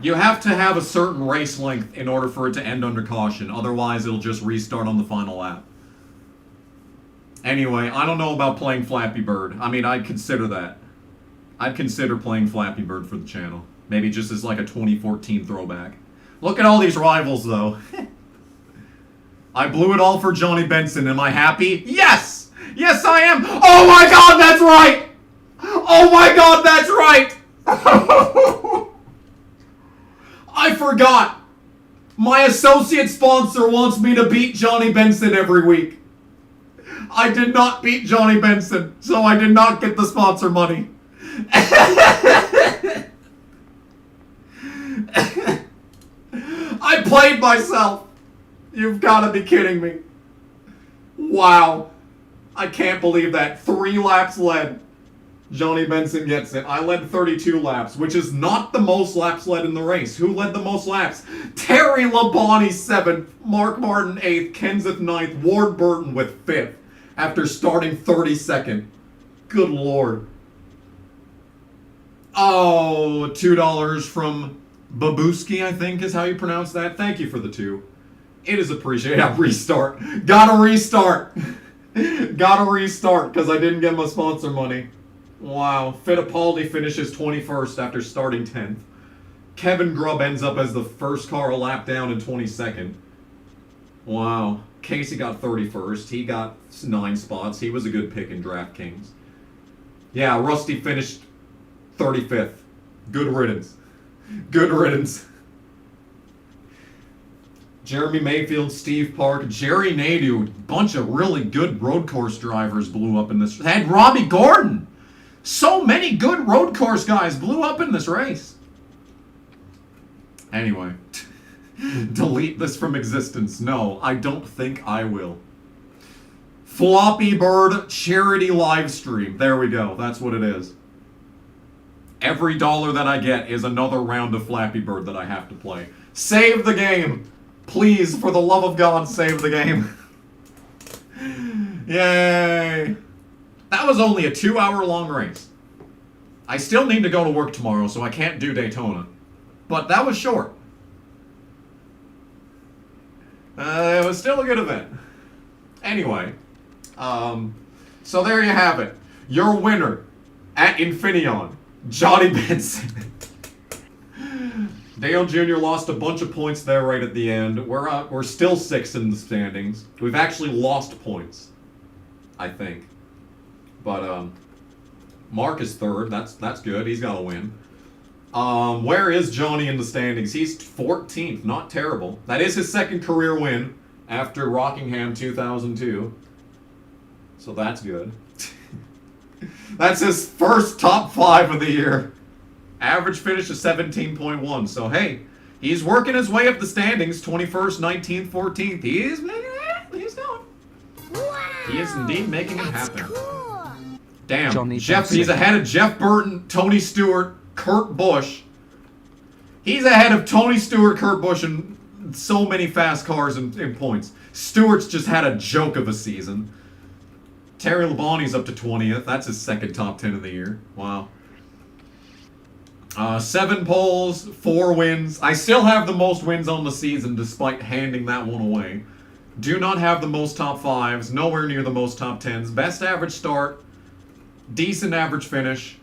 you have to have a certain race length in order for it to end under caution. Otherwise, it'll just restart on the final lap. Anyway, I don't know about playing Flappy Bird. I mean, I'd consider that. I'd consider playing Flappy Bird for the channel. Maybe just as like a 2014 throwback. Look at all these rivals, though. I blew it all for Johnny Benson. Am I happy? Yes! Yes, I am! Oh my god, that's right! Oh my god, that's right! I forgot! My associate sponsor wants me to beat Johnny Benson every week. I did not beat Johnny Benson, so I did not get the sponsor money. I played myself. You've got to be kidding me. Wow. I can't believe that. 3 laps led. Johnny Benson gets it. I led 32 laps, which is not the most laps led in the race. Who led the most laps? Terry Labonte 7th, Mark Martin 8th, Kenseth 9th, Ward Burton with 5th after starting 32nd. Good Lord. Oh, $2 from Babuski, I think is how you pronounce that. Thank you for the 2. It is appreciated. Yeah, restart. Gotta restart. Gotta restart because I didn't get my sponsor money. Wow. Fittipaldi finishes 21st after starting 10th. Kevin Grubb ends up as the first car a lap down in 22nd. Wow. Casey got 31st. He got 9 spots. He was a good pick in DraftKings. Yeah, Rusty finished 35th. Good riddance. Good riddance. Jeremy Mayfield, Steve Park, Jerry Nadeau, bunch of really good road course drivers blew up in this. And Robbie Gordon! So many good road course guys blew up in this race. Anyway, delete this from existence. No, I don't think I will. Floppy Bird charity live stream. There we go. That's what it is. Every dollar that I get is another round of Flappy Bird that I have to play. Save the game! Please, for the love of God, save the game. Yay! That was only a 2-hour-long race. I still need to go to work tomorrow, so I can't do Daytona. But that was short. It was still a good event. Anyway, so there you have it. Your winner at Infineon, Johnny Benson. Dale Jr. lost a bunch of points there right at the end. We're still 6th in the standings. We've actually lost points, I think. But Mark is 3rd. That's good. He's got a win. Where is Johnny in the standings? He's 14th. Not terrible. That is his 2nd career win after Rockingham 2002. So that's good. That's his first top 5 of the year. Average finish is 17.1. So, hey, he's working his way up the standings. 21st, 19th, 14th. He's making it. He's going. Wow, He is indeed making it happen. cool. Damn. Johnny Jeff, Benson. he's ahead of Jeff Burton, Tony Stewart, Kurt Busch. He's ahead of Tony Stewart, Kurt Busch, and so many fast cars in points. Stewart's just had a joke of a season. Terry Labonte's up to 20th. That's his 2nd top 10 of the year. Wow. 7 poles, 4 wins. I still have the most wins on the season despite handing that one away. Do not have the most top 5s, nowhere near the most top 10s. Best average start, decent average finish.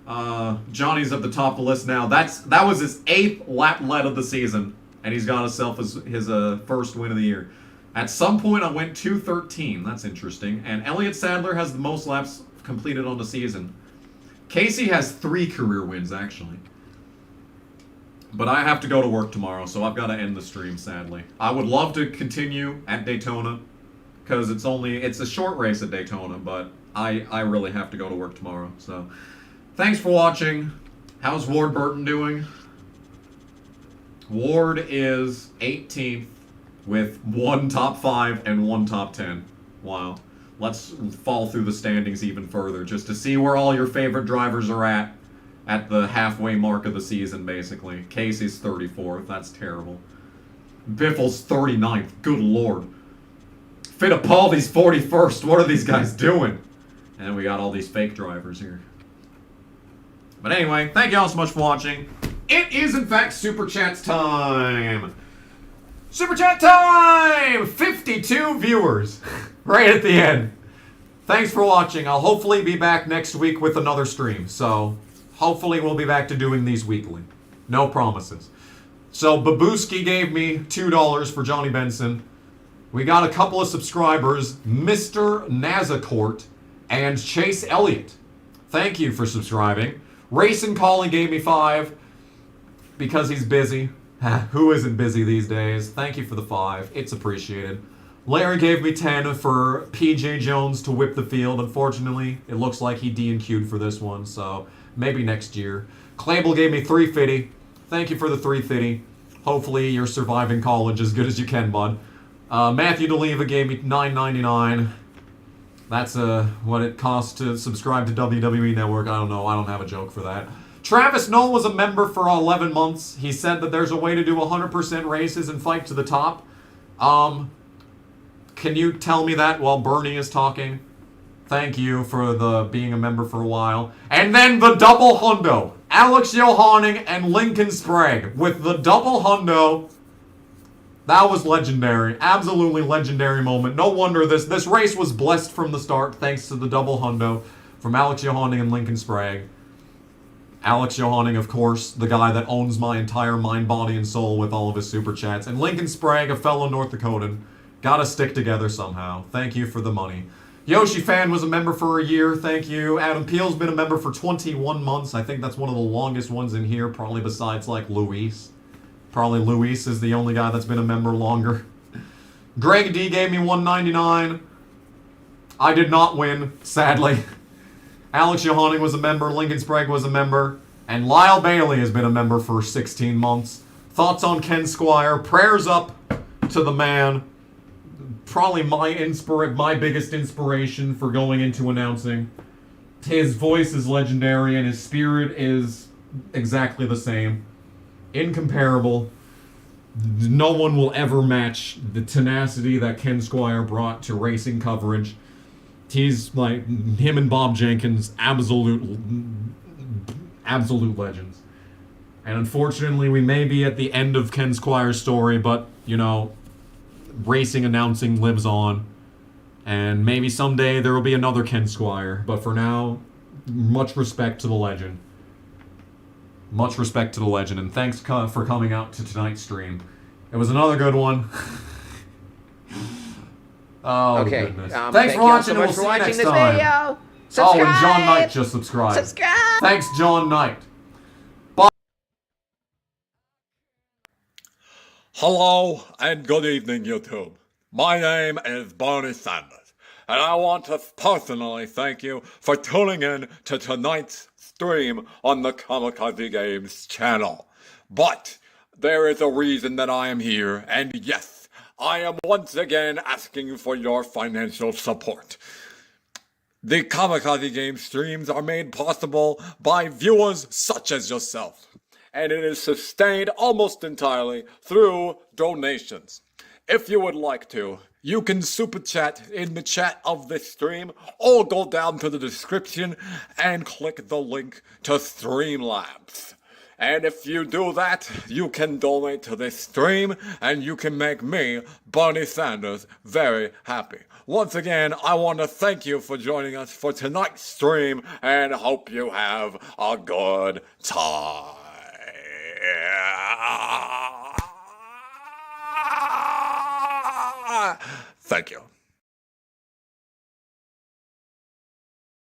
Johnny's at the top of the list now. That was his 8th lap led of the season, and he's got himself his first win of the year. At some point, I went 213. That's interesting. And Elliott Sadler has the most laps completed on the season. Casey has 3 career wins, actually. But I have to go to work tomorrow, so I've got to end the stream, sadly. I would love to continue at Daytona, because it's a short race at Daytona, but I really have to go to work tomorrow. So, thanks for watching. How's Ward Burton doing? Ward is 18th with 1 top 5 and 1 top 10. Wow. Let's fall through the standings even further just to see where all your favorite drivers are at the halfway mark of the season, basically. Casey's 34th. That's terrible. Biffle's 39th. Good lord. Fittipaldi's 41st. What are these guys doing? And we got all these fake drivers here. But anyway, thank you all so much for watching. It is, in fact, Super Chats time. Super Chat time! 52 viewers. Right at the end. Thanks for watching. I'll hopefully be back next week with another stream. So, hopefully we'll be back to doing these weekly. No promises. So, Babuski gave me $2 for Johnny Benson. We got a couple of subscribers, Mr. Nazakort and Chase Elliott. Thank you for subscribing. Racing Collie gave me 5 because he's busy. Who isn't busy these days? Thank you for the 5. It's appreciated. Larry gave me 10 for PJ Jones to whip the field. Unfortunately, it looks like he D&Q'd for this one, so maybe next year. Clable gave me $3.50. Thank you for the $3.50. Hopefully you're surviving college as good as you can, bud. Matthew DeLeva gave me $9.99. That's what it costs to subscribe to WWE Network. I don't know. I don't have a joke for that. Travis Knoll was a member for 11 months. He said that there's a way to do 100% races and fight to the top. Can you tell me that while Bernie is talking? Thank you for being a member for a while. And then the double hundo. Alex Johanning and Lincoln Sprague with the double hundo. That was legendary. Absolutely legendary moment. No wonder this race was blessed from the start thanks to the double hundo from Alex Johanning and Lincoln Sprague. Alex Johanning, of course, the guy that owns my entire mind, body, and soul with all of his super chats. And Lincoln Sprague, a fellow North Dakotan. Gotta stick together somehow. Thank you for the money. Yoshi Fan was a member for a year. Thank you. Adam Peel's been a member for 21 months. I think that's one of the longest ones in here, probably besides, like, Luis. Probably Luis is the only guy that's been a member longer. Greg D gave me $1.99. I did not win, sadly. Alex Johanning was a member, Lincoln Sprague was a member, and Lyle Bailey has been a member for 16 months. Thoughts on Ken Squire? Prayers up to the man. Probably my biggest inspiration for going into announcing. His voice is legendary and his spirit is exactly the same. Incomparable. No one will ever match the tenacity that Ken Squire brought to racing coverage. He's like, him and Bob Jenkins, absolute legends. And unfortunately, we may be at the end of Ken Squire's story, but, you know, racing announcing lives on. And maybe someday there will be another Ken Squire. But for now, much respect to the legend. Much respect to the legend. And thanks for coming out to tonight's stream. It was another good one. Oh, okay. Goodness. Thank Thanks for you all watching, so and much we'll for see you watching next this time. video. Oh, and Subscribe. John Knight just subscribed. Subscribe. Thanks, John Knight. Hello and good evening, YouTube. My name is Bernie Sanders, and I want to personally thank you for tuning in to tonight's stream on the Kamikaze Games channel. But there is a reason that I am here, and yes, I am once again asking for your financial support. The Kamikaze Games streams are made possible by viewers such as yourself, and it is sustained almost entirely through donations. If you would like to, you can super chat in the chat of this stream, or go down to the description and click the link to Streamlabs. And if you do that, you can donate to this stream, and you can make me, Bernie Sanders, very happy. Once again, I want to thank you for joining us for tonight's stream, and hope you have a good time. Thank you.